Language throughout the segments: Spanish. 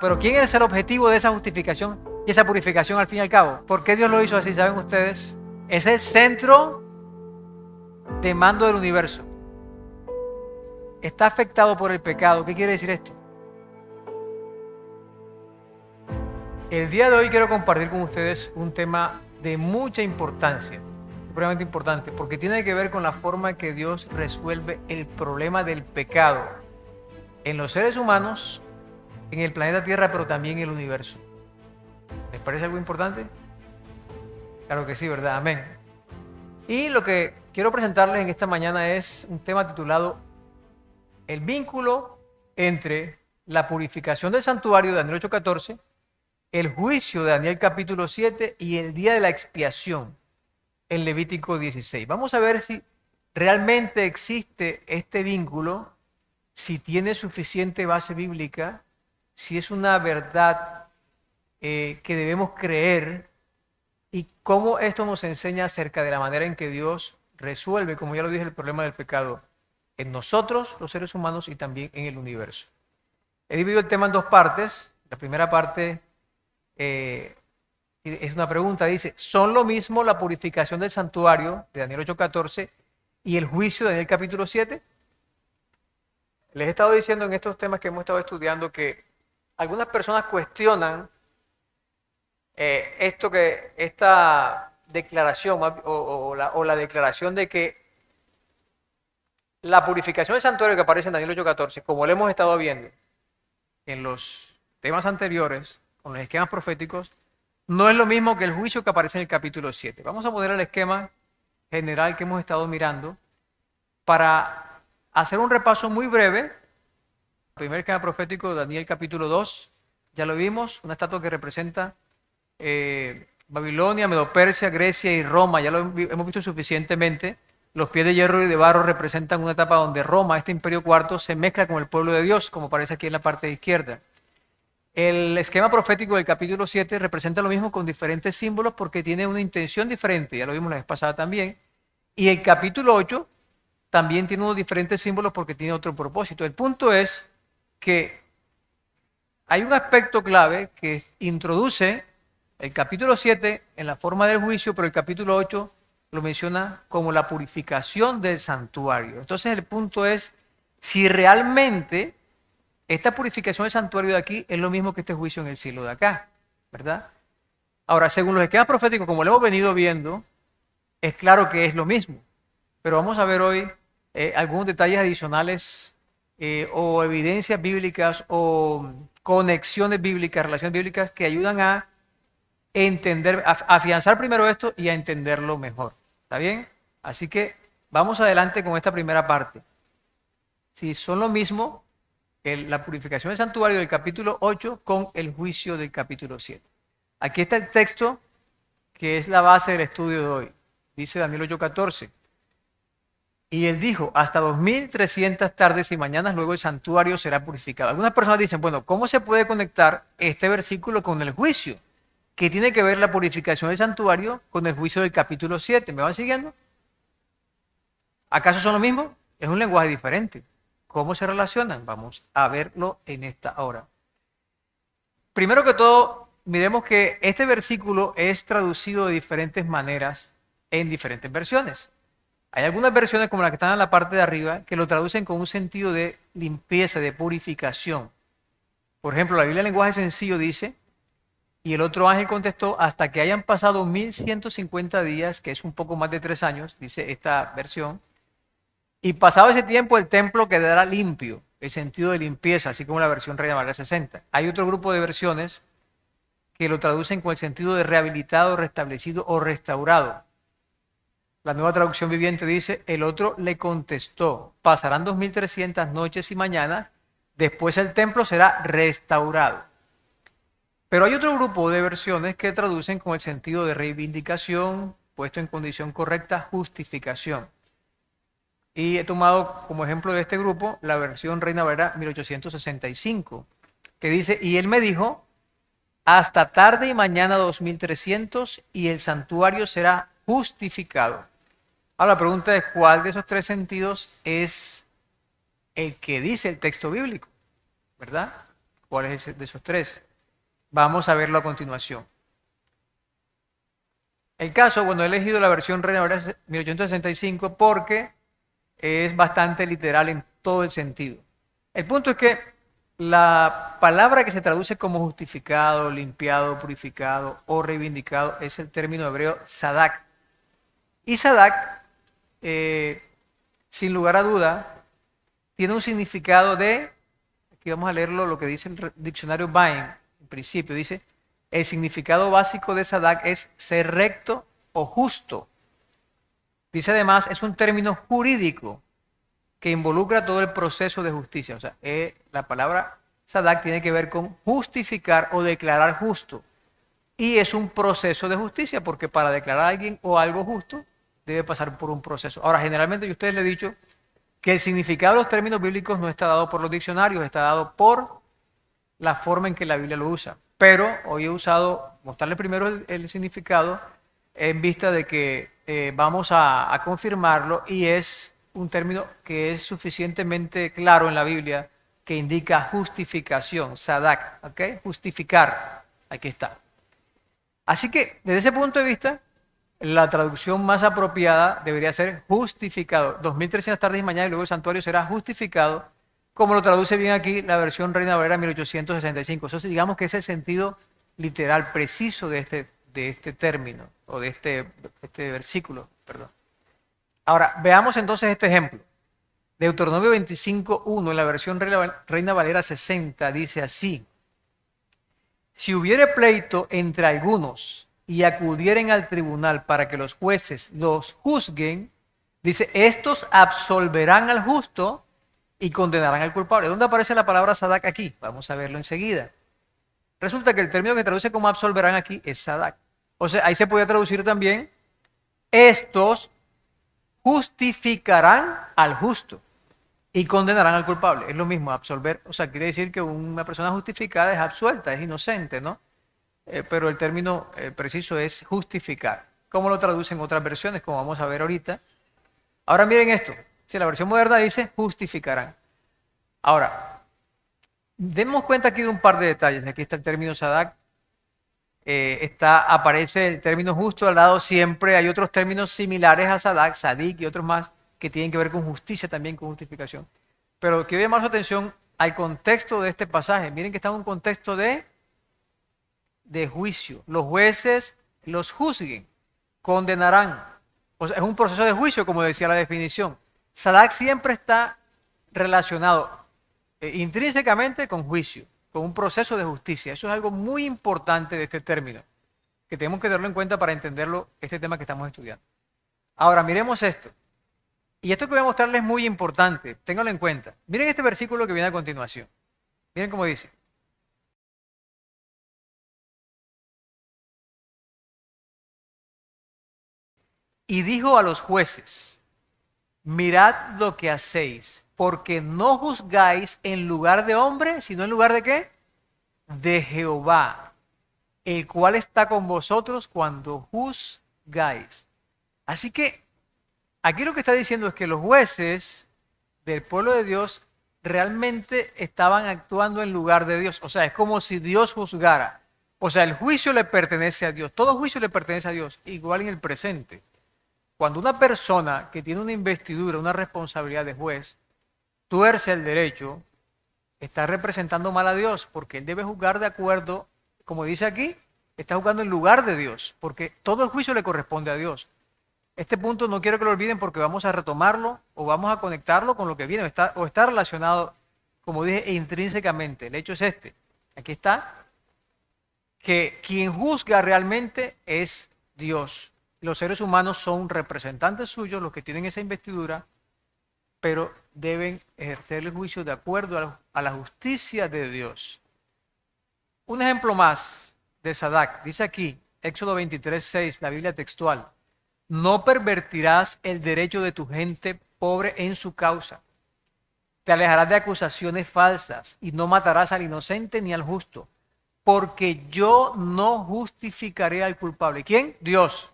Pero ¿quién es el objetivo de esa justificación y esa purificación al fin y al cabo? ¿Por qué Dios lo hizo así? ¿Saben ustedes? Es el centro de mando del universo. Está afectado por el pecado. ¿Qué quiere decir esto? El día de hoy quiero compartir con ustedes un tema de mucha importancia, supremamente importante, porque tiene que ver con la forma en que Dios resuelve el problema del pecado en los seres humanos, en el planeta Tierra, pero también en el universo. ¿Les parece algo importante? Claro que sí, ¿verdad? Amén. Y lo que quiero presentarles en esta mañana es un tema titulado El vínculo entre la purificación del santuario de Daniel 8:14, el juicio de Daniel capítulo 7 y el día de la expiación en Levítico 16. Vamos a ver si realmente existe este vínculo, si tiene suficiente base bíblica, si es una verdad que debemos creer y cómo esto nos enseña acerca de la manera en que Dios resuelve, como ya lo dije, el problema del pecado en nosotros, los seres humanos, y también en el universo. He dividido el tema en dos partes. La primera parte es una pregunta, dice, ¿son lo mismo la purificación del santuario de Daniel 8:14 y el juicio de Daniel capítulo 7? Les he estado diciendo en estos temas que hemos estado estudiando que algunas personas cuestionan esta declaración o la declaración de que la purificación del santuario que aparece en Daniel 8:14, como lo hemos estado viendo en los temas anteriores, con los esquemas proféticos, no es lo mismo que el juicio que aparece en el capítulo 7. Vamos a poner el esquema general que hemos estado mirando para hacer un repaso muy breve. El primer esquema profético, Daniel capítulo 2, ya lo vimos, una estatua que representa Babilonia, Medo-Persia, Grecia y Roma, ya lo hemos visto suficientemente. Los pies de hierro y de barro representan una etapa donde Roma, este imperio cuarto, se mezcla con el pueblo de Dios, como aparece aquí en la parte izquierda. El esquema profético del capítulo 7 representa lo mismo con diferentes símbolos porque tiene una intención diferente, ya lo vimos la vez pasada también. Y el capítulo 8 también tiene unos diferentes símbolos porque tiene otro propósito. El punto es que hay un aspecto clave que introduce el capítulo 7 en la forma del juicio, pero el capítulo 8 lo menciona como la purificación del santuario. Entonces el punto es si realmente esta purificación del santuario de aquí es lo mismo que este juicio en el cielo de acá, ¿verdad? Ahora, según los esquemas proféticos, como lo hemos venido viendo, es claro que es lo mismo. Pero vamos a ver hoy algunos detalles adicionales o evidencias bíblicas o conexiones bíblicas, relaciones bíblicas que ayudan a entender, a afianzar primero esto y a entenderlo mejor. ¿Está bien? Así que vamos adelante con esta primera parte. Si son lo mismo, la purificación del santuario del capítulo 8 con el juicio del capítulo 7. Aquí está el texto que es la base del estudio de hoy. Dice Daniel 8:14. Y él dijo, hasta 2300 tardes y mañanas luego el santuario será purificado. Algunas personas dicen, bueno, ¿cómo se puede conectar este versículo con el juicio? ¿Qué tiene que ver la purificación del santuario con el juicio del capítulo 7? ¿Me van siguiendo? ¿Acaso son lo mismo? Es un lenguaje diferente. ¿Cómo se relacionan? Vamos a verlo en esta hora. Primero que todo, miremos que este versículo es traducido de diferentes maneras en diferentes versiones. Hay algunas versiones, como la que están en la parte de arriba, que lo traducen con un sentido de limpieza, de purificación. Por ejemplo, la Biblia en lenguaje sencillo dice, y el otro ángel contestó, hasta que hayan pasado 1150 días, que es un poco más de 3 años, dice esta versión, y pasado ese tiempo el templo quedará limpio, el sentido de limpieza, así como la versión Reina Valera 60. Hay otro grupo de versiones que lo traducen con el sentido de rehabilitado, restablecido o restaurado. La Nueva Traducción Viviente dice, el otro le contestó, pasarán 2300 noches y mañanas, después el templo será restaurado. Pero hay otro grupo de versiones que traducen con el sentido de reivindicación, puesto en condición correcta, justificación. Y he tomado como ejemplo de este grupo la versión Reina Valera 1865, que dice, y él me dijo, hasta tarde y mañana 2300 y el santuario será justificado. Ahora la pregunta es, ¿cuál de esos tres sentidos es el que dice el texto bíblico? ¿Verdad? ¿Cuál es ese de esos tres? Vamos a verlo a continuación. El caso, bueno, he elegido la versión Reina Valera 1865 porque es bastante literal en todo el sentido. El punto es que la palabra que se traduce como justificado, limpiado, purificado o reivindicado es el término hebreo sadak. Y sadak, sin lugar a duda, tiene un significado de, aquí vamos a leerlo, lo que dice el diccionario Bain, en principio, dice, el significado básico de sadak es ser recto o justo. Dice además, es un término jurídico que involucra todo el proceso de justicia. O sea, la palabra sadak tiene que ver con justificar o declarar justo. Y es un proceso de justicia, porque para declarar a alguien o algo justo, debe pasar por un proceso. Ahora, generalmente yo a ustedes les he dicho que el significado de los términos bíblicos no está dado por los diccionarios, está dado por la forma en que la Biblia lo usa. Pero hoy he usado, mostrarles primero el significado en vista de que vamos a confirmarlo, y es un término que es suficientemente claro en la Biblia, que indica justificación, sadak, ¿ok? Justificar, aquí está. Así que, desde ese punto de vista, la traducción más apropiada debería ser justificado. 2300 tardes y mañana y luego el santuario será justificado, como lo traduce bien aquí la versión Reina Valera 1865. Eso digamos que es el sentido literal, preciso de este término, o de este versículo, perdón. Ahora, veamos entonces este ejemplo. Deuteronomio 25:1 en la versión Reina Valera 60 dice así: si hubiere pleito entre algunos y acudieren al tribunal para que los jueces los juzguen, dice, estos absolverán al justo y condenarán al culpable. ¿Dónde aparece la palabra sadak aquí? Vamos a verlo enseguida. Resulta que el término que traduce como absolverán aquí es sadak. O sea, ahí se puede traducir también, estos justificarán al justo y condenarán al culpable. Es lo mismo, absolver, o sea, quiere decir que una persona justificada es absuelta, es inocente, ¿no? Pero el término preciso es justificar. ¿Cómo lo traducen otras versiones? Como vamos a ver ahorita. Ahora miren esto. Si la versión moderna dice justificarán. Ahora, demos cuenta aquí de un par de detalles. Aquí está el término sadak. Aparece el término justo al lado siempre. Hay otros términos similares a sadak, sadik y otros más que tienen que ver con justicia, también con justificación. Pero quiero llamar su atención al contexto de este pasaje. Miren que está en un contexto de juicio. Los jueces los juzguen, condenarán. O sea, es un proceso de juicio, como decía la definición. Sadak siempre está relacionado intrínsecamente con juicio, con un proceso de justicia. Eso es algo muy importante de este término, que tenemos que tenerlo en cuenta para entenderlo, este tema que estamos estudiando. Ahora, miremos esto. Y esto que voy a mostrarles es muy importante, ténganlo en cuenta. Miren este versículo que viene a continuación. Miren cómo dice. Y dijo a los jueces, mirad lo que hacéis, porque no juzgáis en lugar de hombre, sino en lugar de ¿qué? De Jehová, el cual está con vosotros cuando juzgáis. Así que aquí lo que está diciendo es que los jueces del pueblo de Dios realmente estaban actuando en lugar de Dios. O sea, es como si Dios juzgara. O sea, el juicio le pertenece a Dios. Todo juicio le pertenece a Dios, igual en el presente. Cuando una persona que tiene una investidura, una responsabilidad de juez, tuerce el derecho, está representando mal a Dios, porque él debe juzgar de acuerdo, como dice aquí, está juzgando en lugar de Dios, porque todo el juicio le corresponde a Dios. Este punto no quiero que lo olviden porque vamos a retomarlo o vamos a conectarlo con lo que viene, o está relacionado, como dije, intrínsecamente. El hecho es este, aquí está, que quien juzga realmente es Dios. Los seres humanos son representantes suyos, los que tienen esa investidura, pero deben ejercer el juicio de acuerdo a la justicia de Dios. Un ejemplo más de sadak, dice aquí, Éxodo 23:6, la Biblia textual, no pervertirás el derecho de tu gente pobre en su causa. Te alejarás de acusaciones falsas y no matarás al inocente ni al justo, porque yo no justificaré al culpable. ¿Quién? Dios.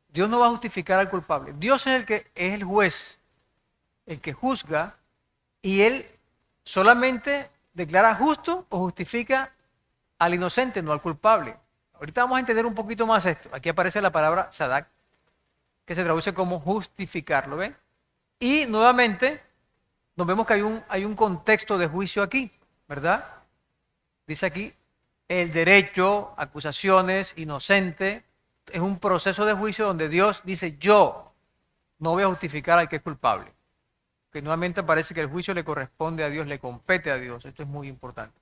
Dios no va a justificar al culpable. Dios es el que es el juez, el que juzga, y él solamente declara justo o justifica al inocente, no al culpable. Ahorita vamos a entender un poquito más esto. Aquí aparece la palabra sadak, que se traduce como justificar, ¿lo ven? Y nuevamente nos vemos que hay un contexto de juicio aquí, ¿verdad? Dice aquí, el derecho, acusaciones, inocente, es un proceso de juicio donde Dios dice, yo no voy a justificar al que es culpable. Que nuevamente parece que el juicio le corresponde a Dios, le compete a Dios. Esto es muy importante.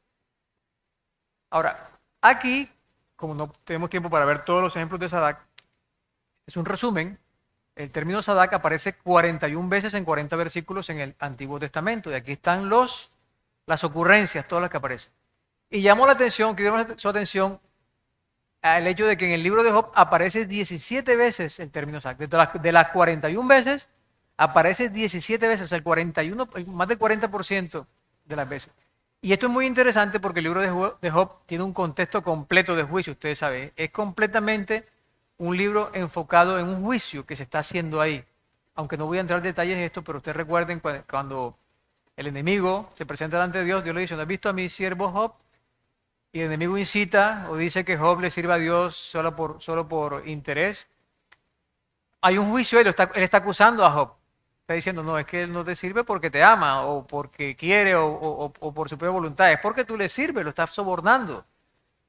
Ahora, aquí, como no tenemos tiempo para ver todos los ejemplos de Sadak, es un resumen. El término Sadak aparece 41 veces en 40 versículos en el Antiguo Testamento. Y aquí están las ocurrencias, todas las que aparecen. Y llamó la atención, quiero su atención al hecho de que en el libro de Job aparece 17 veces el término Sadak. De las 41 veces, aparece 17 veces, o sea, el 41, más del 40% de las veces. Y esto es muy interesante porque el libro de Job tiene un contexto completo de juicio, ustedes saben. Es completamente un libro enfocado en un juicio que se está haciendo ahí. Aunque no voy a entrar en detalles de esto, pero ustedes recuerden cuando el enemigo se presenta delante de Dios, Dios le dice, ¿no has visto a mi siervo Job? Y el enemigo incita o dice que Job le sirve a Dios solo por interés. Hay un juicio, él está acusando a Job. Está diciendo, no, es que él no te sirve porque te ama, o porque quiere, o por su propia voluntad. Es porque tú le sirves, lo estás sobornando.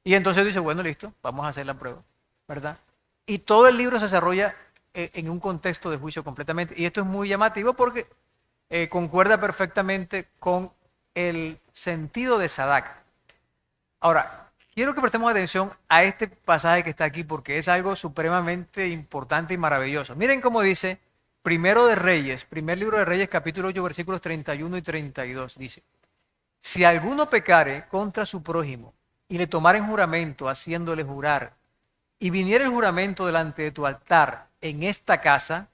Y entonces dice, bueno, listo, vamos a hacer la prueba, ¿verdad? Y todo el libro se desarrolla en un contexto de juicio completamente. Y esto es muy llamativo porque concuerda perfectamente con el sentido de Sadak. Ahora, quiero que prestemos atención a este pasaje que está aquí porque es algo supremamente importante y maravilloso. Miren cómo dice Primero de Reyes, primer libro de Reyes, capítulo 8, versículos 31 y 32. Dice, si alguno pecare contra su prójimo y le tomaren juramento haciéndole jurar, y viniera el juramento delante de tu altar en esta casa,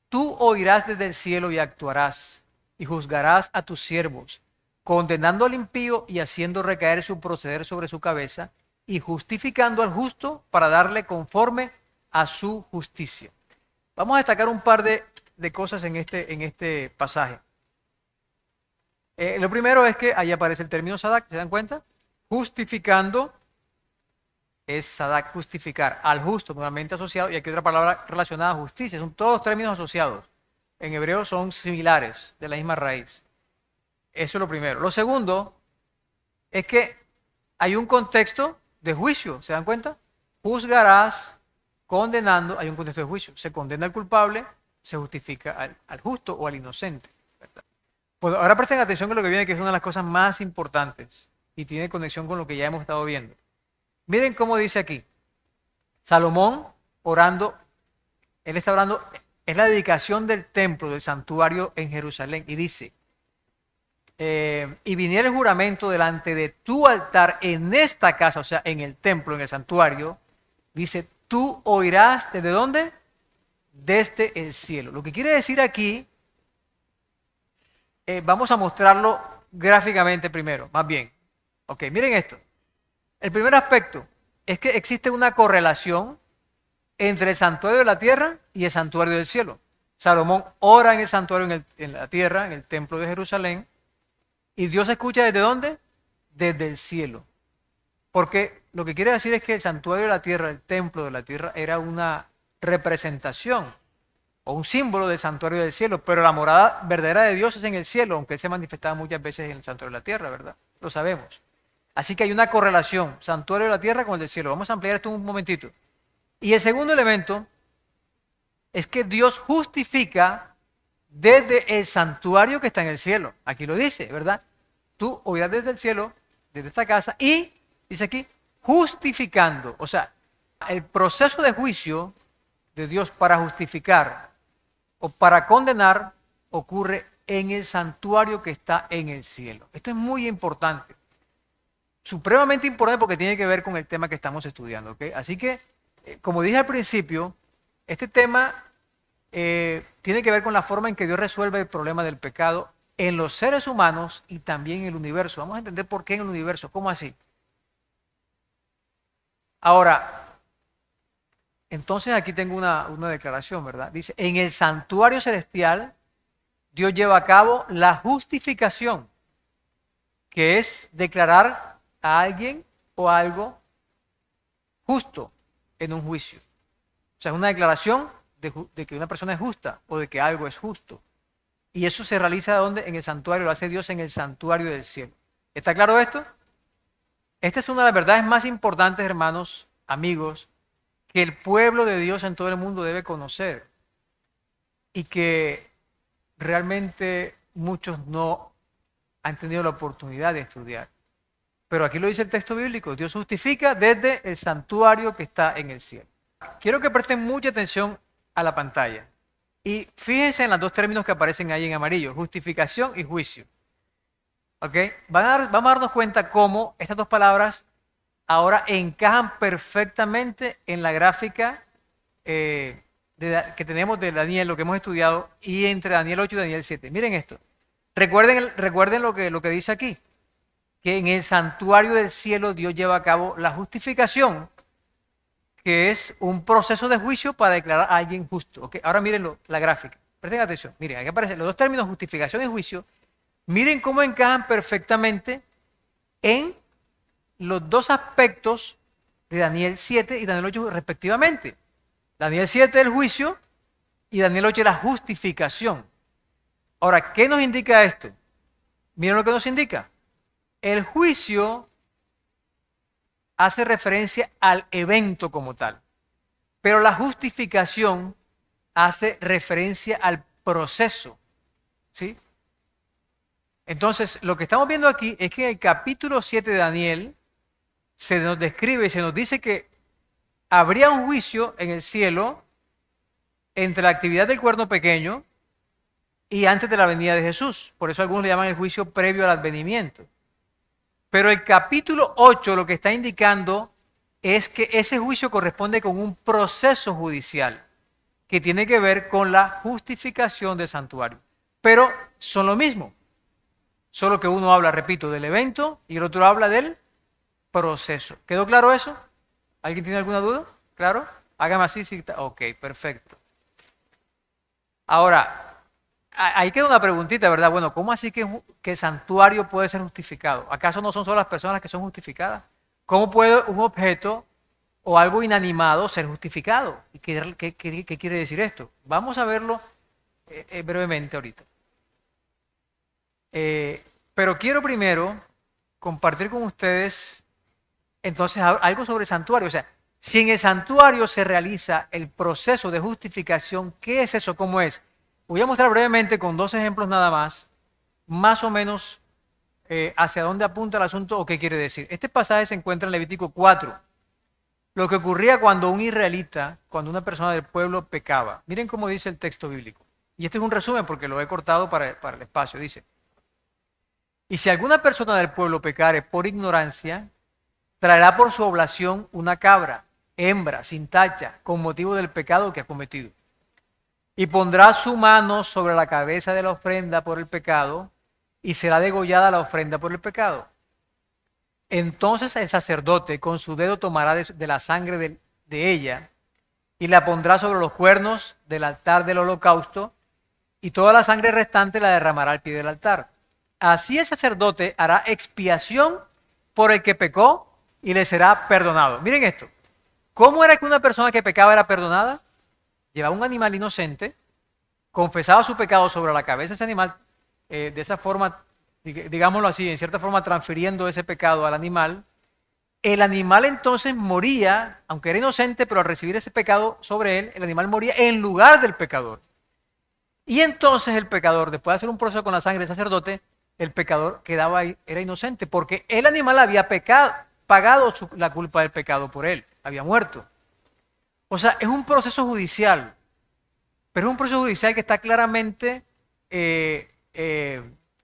tú oirás desde el cielo y actuarás, y juzgarás a tus siervos, condenando al impío y haciendo recaer su proceder sobre su cabeza, y justificando al justo para darle conforme a su justicia. Vamos a destacar un par de cosas en este pasaje. Lo primero es que ahí aparece el término Sadak, ¿se dan cuenta? Justificando es Sadak, justificar, al justo, nuevamente asociado, y aquí otra palabra relacionada a justicia, son todos términos asociados. En hebreo son similares, de la misma raíz. Eso es lo primero. Lo segundo es que hay un contexto de juicio, ¿se dan cuenta? Juzgarás, condenando, hay un contexto de juicio. Se condena al culpable, se justifica al justo o al inocente, ¿verdad? Pues ahora presten atención a lo que viene, que es una de las cosas más importantes y tiene conexión con lo que ya hemos estado viendo. Miren cómo dice aquí. Salomón orando, él está orando, es la dedicación del templo, del santuario en Jerusalén, y dice, y viniera el juramento delante de tu altar en esta casa, o sea, en el templo, en el santuario, dice, tú oirás ¿desde dónde? Desde el cielo. Lo que quiere decir aquí, vamos a mostrarlo gráficamente primero, más bien. Ok, miren esto. El primer aspecto es que existe una correlación entre el santuario de la tierra y el santuario del cielo. Salomón ora en el santuario en la tierra, en el templo de Jerusalén, y Dios escucha ¿desde dónde? Desde el cielo. Porque lo que quiere decir es que el santuario de la tierra, el templo de la tierra, era una representación o un símbolo del santuario del cielo, pero la morada verdadera de Dios es en el cielo, aunque Él se manifestaba muchas veces en el santuario de la tierra, ¿verdad? Lo sabemos. Así que hay una correlación, santuario de la tierra con el del cielo. Vamos a ampliar esto un momentito. Y el segundo elemento es que Dios justifica desde el santuario que está en el cielo. Aquí lo dice, ¿verdad? Tú oirás desde el cielo, desde esta casa, y dice aquí, justificando. O sea, el proceso de juicio de Dios para justificar o para condenar ocurre en el santuario que está en el cielo. Esto es muy importante. Supremamente importante porque tiene que ver con el tema que estamos estudiando, ¿ok? Así que, como dije al principio, este tema tiene que ver con la forma en que Dios resuelve el problema del pecado en los seres humanos y también en el universo. Vamos a entender por qué en el universo, ¿cómo así? Ahora, entonces aquí tengo una declaración, ¿verdad? Dice, en el santuario celestial, Dios lleva a cabo la justificación. que es declarar a alguien o algo justo en un juicio. O sea, es una declaración de que una persona es justa o de que algo es justo. Y eso se realiza ¿dónde? En el santuario, lo hace Dios en el santuario del cielo. ¿Está claro esto? Esta es una de las verdades más importantes, hermanos, amigos, que el pueblo de Dios en todo el mundo debe conocer y que realmente muchos no han tenido la oportunidad de estudiar. Pero aquí lo dice el texto bíblico, Dios justifica desde el santuario que está en el cielo. Quiero que presten mucha atención a la pantalla y fíjense en los dos términos que aparecen ahí en amarillo, justificación y juicio. ¿Ok? Vamos a darnos cuenta cómo estas dos palabras ahora encajan perfectamente en la gráfica que tenemos de Daniel, lo que hemos estudiado, y entre Daniel 8 y Daniel 7. Miren esto. Recuerden lo que dice aquí, que en el santuario del cielo Dios lleva a cabo la justificación, que es un proceso de juicio para declarar a alguien justo. ¿Okay? Ahora miren la gráfica. Presten atención. Miren, aquí aparecen los dos términos, justificación y juicio. Miren cómo encajan perfectamente en los dos aspectos de Daniel 7 y Daniel 8 respectivamente. Daniel 7 el juicio y Daniel 8 la justificación. Ahora, ¿qué nos indica esto? Miren lo que nos indica. El juicio hace referencia al evento como tal, pero la justificación hace referencia al proceso, ¿sí? Entonces, lo que estamos viendo aquí es que en el capítulo 7 de Daniel se nos describe y se nos dice que habría un juicio en el cielo entre la actividad del cuerno pequeño y antes de la venida de Jesús. Por eso algunos le llaman el juicio previo al advenimiento. Pero el capítulo 8 lo que está indicando es que ese juicio corresponde con un proceso judicial que tiene que ver con la justificación del santuario. Pero son lo mismo. Solo que uno habla, repito, del evento y el otro habla del proceso. ¿Quedó claro eso? ¿Alguien tiene alguna duda? ¿Claro? Hágame así. Sí, ok, perfecto. Ahora, ahí queda una preguntita, ¿verdad? Bueno, ¿cómo así que el santuario puede ser justificado? ¿Acaso no son solo las personas que son justificadas? ¿Cómo puede un objeto o algo inanimado ser justificado? ¿Y qué quiere decir esto? Vamos a verlo brevemente ahorita. Pero quiero primero compartir con ustedes entonces algo sobre el santuario. O sea, si en el santuario se realiza el proceso de justificación, ¿qué es eso? ¿Cómo es? Voy a mostrar brevemente con dos ejemplos nada más o menos hacia dónde apunta el asunto o qué quiere decir. Este pasaje se encuentra en Levítico 4. Lo que ocurría cuando un israelita, cuando una persona del pueblo pecaba. Miren cómo dice el texto bíblico. Y este es un resumen porque lo he cortado para el espacio. Dice, y si alguna persona del pueblo pecare por ignorancia, traerá por su oblación una cabra, hembra, sin tacha, con motivo del pecado que ha cometido. Y pondrá su mano sobre la cabeza de la ofrenda por el pecado, y será degollada la ofrenda por el pecado. Entonces el sacerdote con su dedo tomará de la sangre de ella, y la pondrá sobre los cuernos del altar del holocausto, y toda la sangre restante la derramará al pie del altar. Así el sacerdote hará expiación por el que pecó y le será perdonado. Miren esto. ¿Cómo era que una persona que pecaba era perdonada? Llevaba un animal inocente, confesaba su pecado sobre la cabeza de ese animal, de esa forma, digámoslo así, en cierta forma transfiriendo ese pecado al animal. El animal entonces moría, aunque era inocente, pero al recibir ese pecado sobre él, el animal moría en lugar del pecador. Y entonces el pecador, después de hacer un proceso con la sangre del sacerdote, el pecador quedaba ahí, era inocente, porque el animal había pagado la culpa del pecado por él, había muerto. O sea, es un proceso judicial, pero es un proceso judicial que está claramente,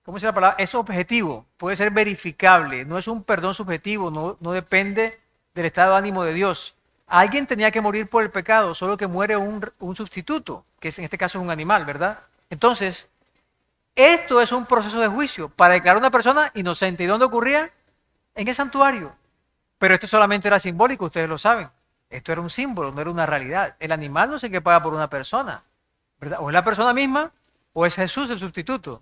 ¿cómo se llama la palabra? Es objetivo, puede ser verificable, no es un perdón subjetivo, no depende del estado de ánimo de Dios. Alguien tenía que morir por el pecado, solo que muere un sustituto, que en este caso es un animal, ¿verdad? Entonces, esto es un proceso de juicio para declarar a una persona inocente. ¿Y dónde ocurría? En el santuario. Pero esto solamente era simbólico, ustedes lo saben. Esto era un símbolo, no era una realidad. El animal no es el que paga por una persona, ¿verdad? O es la persona misma o es Jesús el sustituto.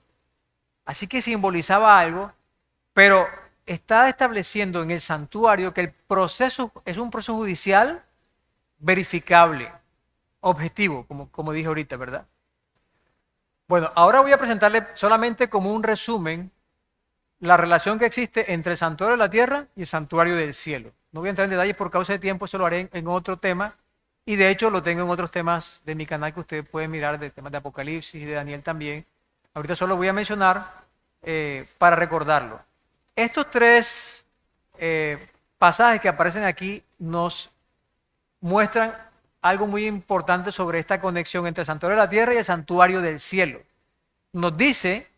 Así que simbolizaba algo Pero está estableciendo en el santuario que el proceso es un proceso judicial verificable, objetivo, como dije ahorita, ¿verdad? Bueno, ahora voy a presentarle solamente como un resumen la relación que existe entre el santuario de la tierra y el santuario del cielo. No voy a entrar en detalles por causa de tiempo, eso lo haré en otro tema. Y de hecho lo tengo en otros temas de mi canal que ustedes pueden mirar, de temas de Apocalipsis y de Daniel también. Ahorita solo voy a mencionar para recordarlo. Estos tres pasajes que aparecen aquí nos muestran algo muy importante sobre esta conexión entre el santuario de la tierra y el santuario del cielo. Nos dice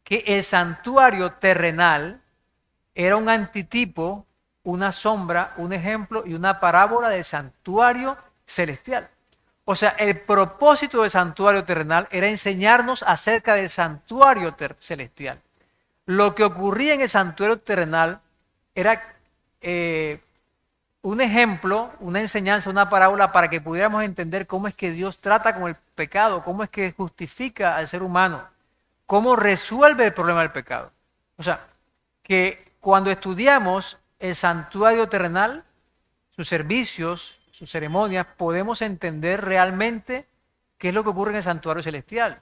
que el santuario terrenal era un antitipo, una sombra, un ejemplo y una parábola del santuario celestial. O sea, el propósito del santuario terrenal era enseñarnos acerca del santuario celestial. Lo que ocurría en el santuario terrenal era un ejemplo, una enseñanza, una parábola para que pudiéramos entender cómo es que Dios trata con el pecado, cómo es que justifica al ser humano, cómo resuelve el problema del pecado. O sea, que cuando estudiamos el santuario terrenal, sus servicios, sus ceremonias, podemos entender realmente qué es lo que ocurre en el santuario celestial,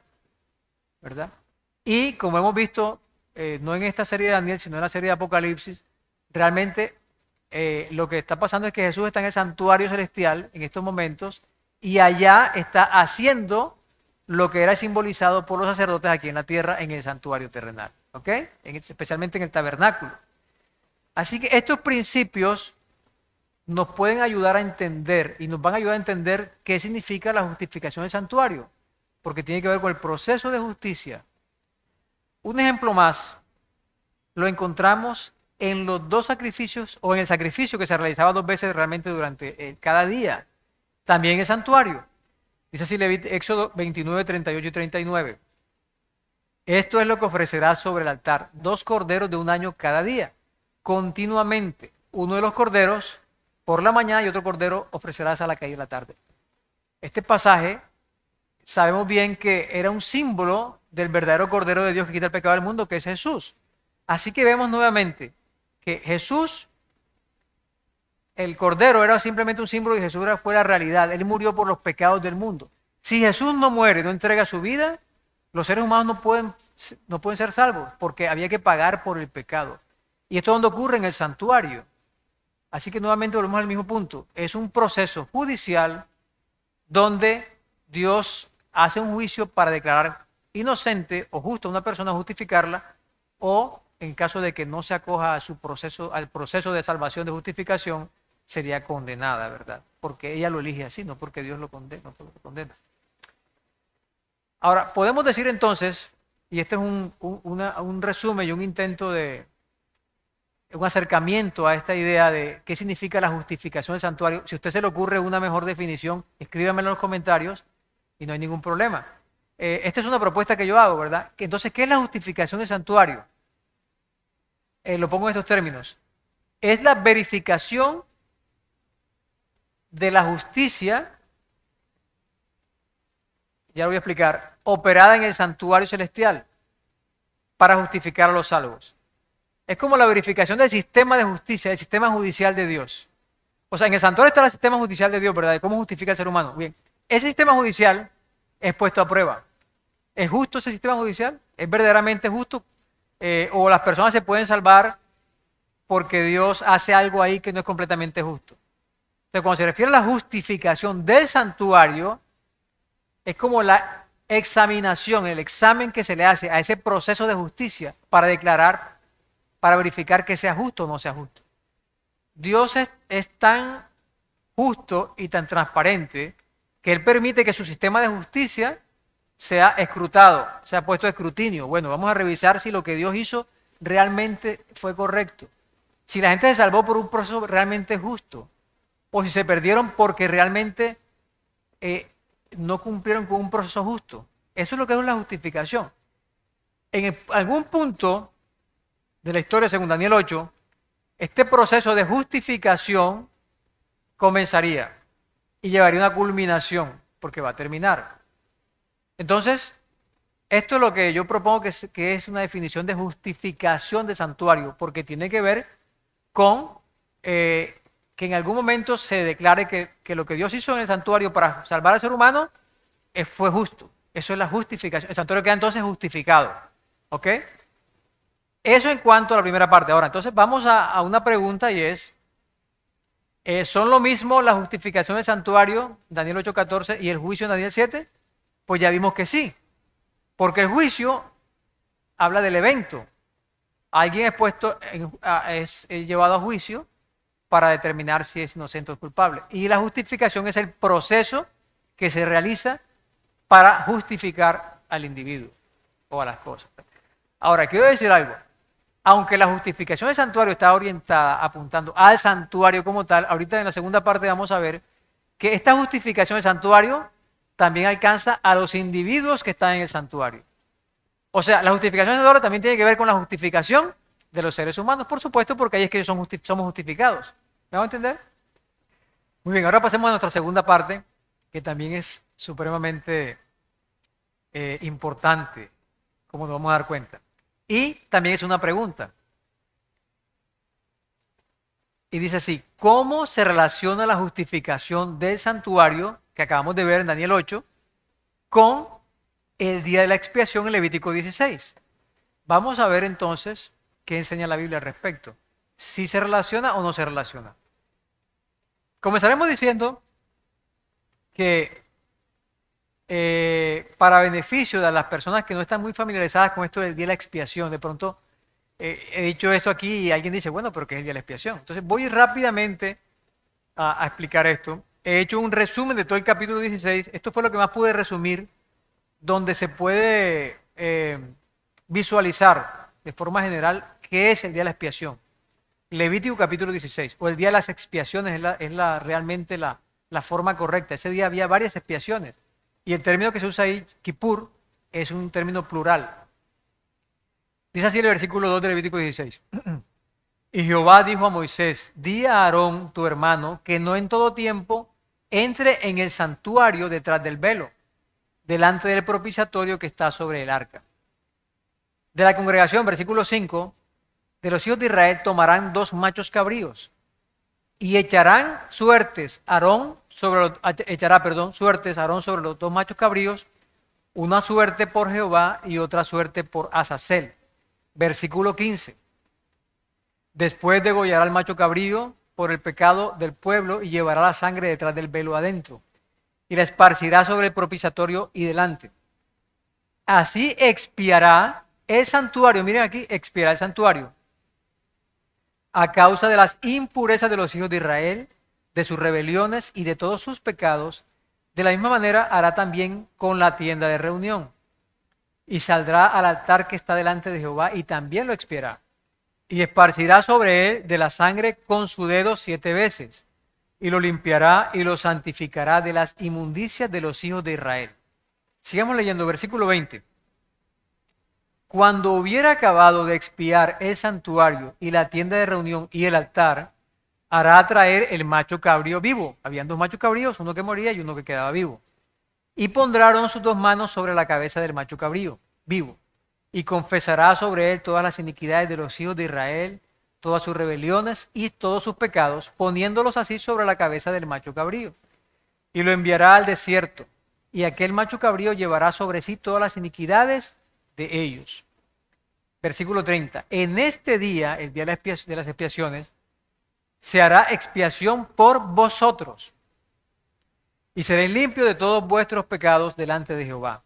¿verdad? Y como hemos visto, no en esta serie de Daniel, sino en la serie de Apocalipsis, realmente lo que está pasando es que Jesús está en el santuario celestial en estos momentos y allá está haciendo lo que era simbolizado por los sacerdotes aquí en la tierra en el santuario terrenal, ¿ok? Especialmente en el tabernáculo. Así que estos principios nos pueden ayudar a entender y nos van a ayudar a entender qué significa la justificación del santuario, porque tiene que ver con el proceso de justicia. Un ejemplo más lo encontramos en los dos sacrificios o en el sacrificio que se realizaba 2 veces realmente durante cada día, también en el santuario. Dice así Éxodo 29, 38 y 39. Esto es lo que ofrecerás sobre el altar, 2 corderos de 1 año cada día, continuamente. Uno de los corderos por la mañana y otro cordero ofrecerás a la caída de la tarde. Este pasaje sabemos bien que era un símbolo del verdadero Cordero de Dios que quita el pecado del mundo, que es Jesús. Así que vemos nuevamente que Jesús, el Cordero, era simplemente un símbolo y Jesús fue la realidad. Él murió por los pecados del mundo. Si Jesús no muere, no entrega su vida, los seres humanos no pueden ser salvos porque había que pagar por el pecado. Y esto es donde ocurre en el santuario. Así que nuevamente volvemos al mismo punto. Es un proceso judicial donde Dios hace un juicio para declarar inocente o justo a una persona, justificarla, o en caso de que no se acoja a su proceso, al proceso de salvación, de justificación, sería condenada, ¿verdad? Porque ella lo elige así, no porque Dios lo condena. Ahora, podemos decir entonces, y este es un resumen y un intento de un acercamiento a esta idea de qué significa la justificación del santuario. Si a usted se le ocurre una mejor definición, escríbamelo en los comentarios y no hay ningún problema. Esta es una propuesta que yo hago, ¿verdad? Entonces, ¿qué es la justificación del santuario? Lo pongo en estos términos. Es la verificación de la justicia, ya lo voy a explicar, operada en el santuario celestial para justificar a los salvos. Es como la verificación del sistema de justicia, del sistema judicial de Dios. O sea, en el santuario está el sistema judicial de Dios, ¿verdad? De cómo justifica al ser humano. Bien, ese sistema judicial es puesto a prueba. ¿Es justo ese sistema judicial? ¿Es verdaderamente justo? ¿O las personas se pueden salvar porque Dios hace algo ahí que no es completamente justo? Entonces, cuando se refiere a la justificación del santuario, es como la examinación, el examen que se le hace a ese proceso de justicia para declarar, para verificar que sea justo o no sea justo. Dios es tan justo y tan transparente que Él permite que su sistema de justicia sea escrutado, sea puesto a escrutinio. Bueno, vamos a revisar si lo que Dios hizo realmente fue correcto. Si la gente se salvó por un proceso realmente justo, o si se perdieron porque realmente no cumplieron con un proceso justo. Eso es lo que es la justificación. En algún punto de la historia, según Daniel 8, este proceso de justificación comenzaría y llevaría una culminación, porque va a terminar. Entonces, Esto es lo que yo propongo que es una definición de justificación del santuario, porque tiene que ver con que en algún momento se declare que lo que Dios hizo en el santuario para salvar al ser humano fue justo. Eso es la justificación. El santuario queda entonces justificado. ¿Ok? Eso en cuanto a la primera parte. Ahora, entonces vamos a una pregunta y es, ¿son lo mismo la justificación del santuario, Daniel 8:14, y el juicio en Daniel 7? Pues ya vimos que sí, porque el juicio habla del evento. Alguien es llevado a juicio para determinar si es inocente o culpable. Y la justificación es el proceso que se realiza para justificar al individuo o a las cosas. Ahora, quiero decir algo. Aunque la justificación del santuario está orientada, apuntando al santuario como tal, ahorita en la segunda parte vamos a ver que esta justificación del santuario también alcanza a los individuos que están en el santuario. O sea, la justificación del santuario también tiene que ver con la justificación de los seres humanos, por supuesto, porque ahí es que somos justificados. ¿Me van a entender? Muy bien, ahora pasemos a nuestra segunda parte, que también es supremamente importante, como nos vamos a dar cuenta. Y también es una pregunta. Y dice así, ¿cómo se relaciona la justificación del santuario, que acabamos de ver en Daniel 8, con el día de la expiación en Levítico 16? Vamos a ver entonces qué enseña la Biblia al respecto. Si se relaciona o no se relaciona. Comenzaremos diciendo que para beneficio de las personas que no están muy familiarizadas con esto del día de la expiación, de pronto he dicho esto aquí y alguien dice, bueno, pero ¿qué es el día de la expiación? Entonces voy rápidamente a explicar esto. He hecho un resumen de todo el capítulo 16. Esto fue lo que más pude resumir, donde se puede visualizar de forma general qué es el día de la expiación. Levítico capítulo 16, o el día de las expiaciones realmente la forma correcta. Ese día había varias expiaciones. Y el término que se usa ahí, Kippur, es un término plural. Dice así el versículo 2 de Levítico 16. Y Jehová dijo a Moisés, di a Aarón, tu hermano, que no en todo tiempo entre en el santuario detrás del velo, delante del propiciatorio que está sobre el arca. De la congregación, versículo 5, de los hijos de Israel tomarán 2 machos cabríos y echarán suertes Aarón sobre los 2 machos cabríos, una suerte por Jehová y otra suerte por Azazel. Versículo 15. Después degollará al macho cabrío por el pecado del pueblo y llevará la sangre detrás del velo adentro y la esparcirá sobre el propiciatorio y delante. Así expiará el santuario. Miren aquí, expiará el santuario a causa de las impurezas de los hijos de Israel, de sus rebeliones y de todos sus pecados. De la misma manera hará también con la tienda de reunión. Y saldrá al altar que está delante de Jehová y también lo expiará. Y esparcirá sobre él de la sangre con su dedo 7 veces. Y lo limpiará y lo santificará de las inmundicias de los hijos de Israel. Sigamos leyendo, versículo 20. Cuando hubiera acabado de expiar el santuario y la tienda de reunión y el altar, hará traer el macho cabrío vivo. Habían 2 machos cabríos, uno que moría y uno que quedaba vivo. Y pondrán sus 2 manos sobre la cabeza del macho cabrío vivo. Y confesará sobre él todas las iniquidades de los hijos de Israel, todas sus rebeliones y todos sus pecados, poniéndolos así sobre la cabeza del macho cabrío. Y lo enviará al desierto. Y aquel macho cabrío llevará sobre sí todas las iniquidades de ellos. Versículo 30. En este día, el día de las expiaciones, se hará expiación por vosotros. Y seréis limpios de todos vuestros pecados delante de Jehová.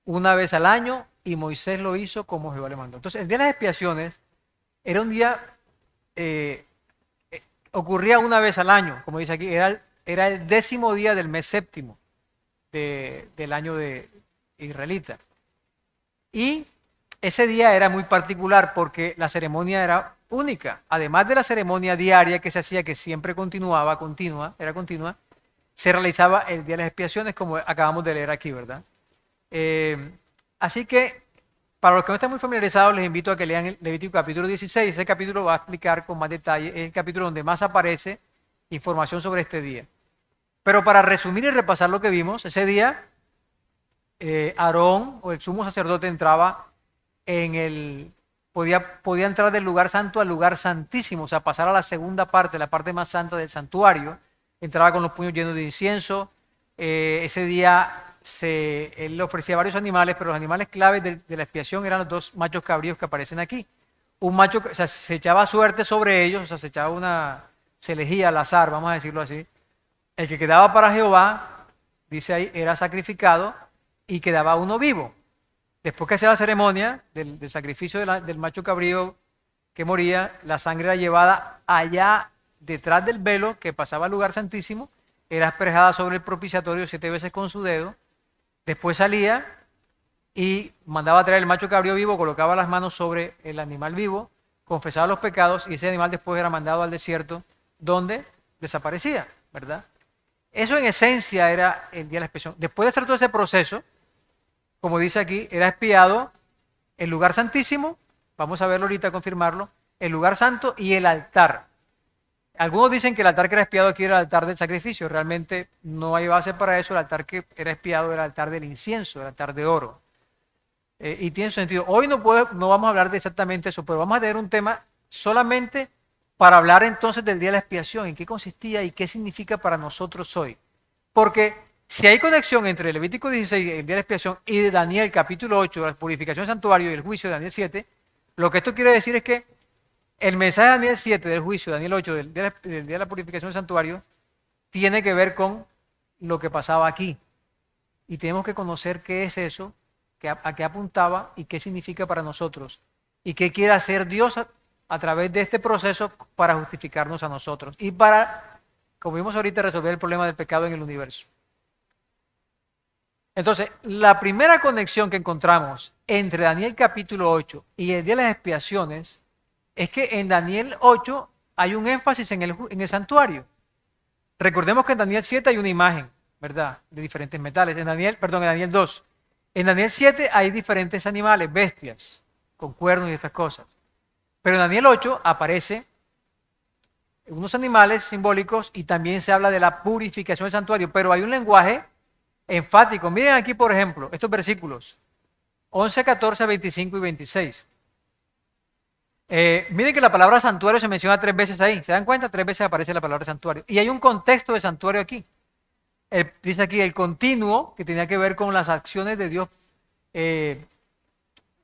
Una vez al año, y Moisés lo hizo como Jehová le mandó. Entonces, el día de las expiaciones era un día, ocurría una vez al año, como dice aquí, era el 10º día del mes séptimo del año de israelita. Y ese día era muy particular porque la ceremonia era única. Además de la ceremonia diaria que se hacía, que siempre era continua, se realizaba el día de las expiaciones, como acabamos de leer aquí, ¿verdad? Así que, para los que no están muy familiarizados, les invito a que lean el Levítico capítulo 16. Ese capítulo va a explicar con más detalle, es el capítulo donde más aparece información sobre este día. Pero para resumir y repasar lo que vimos, ese día Aarón o el sumo sacerdote entraba en el, podía entrar del lugar santo al lugar santísimo, o sea, pasar a la segunda parte, la parte más santa del santuario, entraba con los puños llenos de incienso. Ese día él le ofrecía varios animales, pero los animales claves de la expiación eran los dos machos cabríos que aparecen aquí. Un macho, o sea, se echaba suerte sobre ellos, o sea, se elegía al azar, vamos a decirlo así. El que quedaba para Jehová, dice ahí, era sacrificado y quedaba uno vivo. Después que hacía la ceremonia del sacrificio del macho cabrío que moría, la sangre era llevada allá detrás del velo que pasaba al lugar santísimo, era asperjada sobre el propiciatorio 7 veces con su dedo, después salía y mandaba a traer el macho cabrío vivo, colocaba las manos sobre el animal vivo, confesaba los pecados y ese animal después era mandado al desierto donde desaparecía, ¿verdad? Eso en esencia era el día de la expiación. Después de hacer todo ese proceso, como dice aquí, era expiado el lugar santísimo, vamos a verlo ahorita, confirmarlo, el lugar santo y el altar. Algunos dicen que el altar que era expiado aquí era el altar del sacrificio, realmente no hay base para eso, el altar que era expiado era el altar del incienso, el altar de oro. Y tiene su sentido. Hoy no vamos a hablar de exactamente eso, pero vamos a tener un tema solamente para hablar entonces del día de la expiación, en qué consistía y qué significa para nosotros hoy. Porque si hay conexión entre Levítico 16, el día de la expiación, y de Daniel capítulo 8, la purificación del santuario y el juicio de Daniel 7, lo que esto quiere decir es que el mensaje de Daniel 7 del juicio, Daniel 8 del día de la purificación del santuario, tiene que ver con lo que pasaba aquí. Y tenemos que conocer qué es eso, a qué apuntaba y qué significa para nosotros. Y qué quiere hacer Dios a través de este proceso para justificarnos a nosotros. Y para, como vimos ahorita, resolver el problema del pecado en el universo. Entonces, la primera conexión que encontramos entre Daniel capítulo 8 y el día de las expiaciones es que en Daniel 8 hay un énfasis en el santuario. Recordemos que en Daniel 7 hay una imagen, ¿verdad? De diferentes metales. En Daniel 2. En Daniel 7 hay diferentes animales, bestias, con cuernos y estas cosas. Pero en Daniel 8 aparece unos animales simbólicos y también se habla de la purificación del santuario, pero hay un lenguaje enfático. Miren aquí, por ejemplo, estos versículos 11, 14, 25 y 26. Miren que la palabra santuario se menciona 3 veces ahí. ¿Se dan cuenta? 3 veces aparece la palabra santuario. Y hay un contexto de santuario aquí. Dice aquí el continuo, que tenía que ver con las acciones de Dios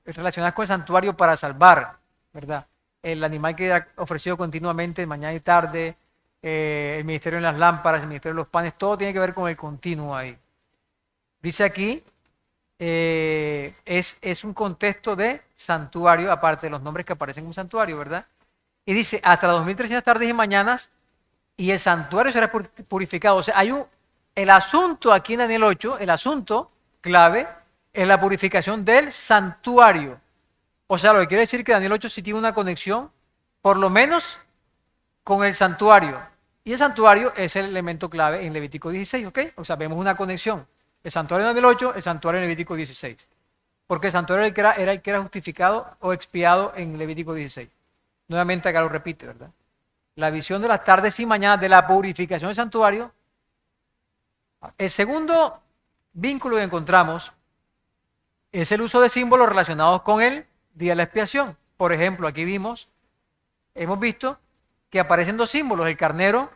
relacionadas con el santuario para salvar, ¿verdad? El animal que era ofrecido continuamente, mañana y tarde, el ministerio en las lámparas, el ministerio de los panes, todo tiene que ver con el continuo ahí. Dice aquí, es un contexto de santuario, aparte de los nombres que aparecen en un santuario, ¿verdad? Y dice, hasta 2300 tardes y mañanas, y el santuario será purificado. O sea, el asunto aquí en Daniel 8, el asunto clave, es la purificación del santuario. O sea, lo que quiere decir que Daniel 8 sí tiene una conexión, por lo menos, con el santuario. Y el santuario es el elemento clave en Levítico 16, ¿ok? O sea, vemos una conexión. El santuario en Daniel 8, el santuario en Levítico 16. Porque el santuario era el que era justificado o expiado en Levítico 16. Nuevamente acá lo repite, ¿verdad? La visión de las tardes y mañanas de la purificación del santuario. El segundo vínculo que encontramos es el uso de símbolos relacionados con el día de la expiación. Por ejemplo, aquí hemos visto que aparecen 2 símbolos, el carnero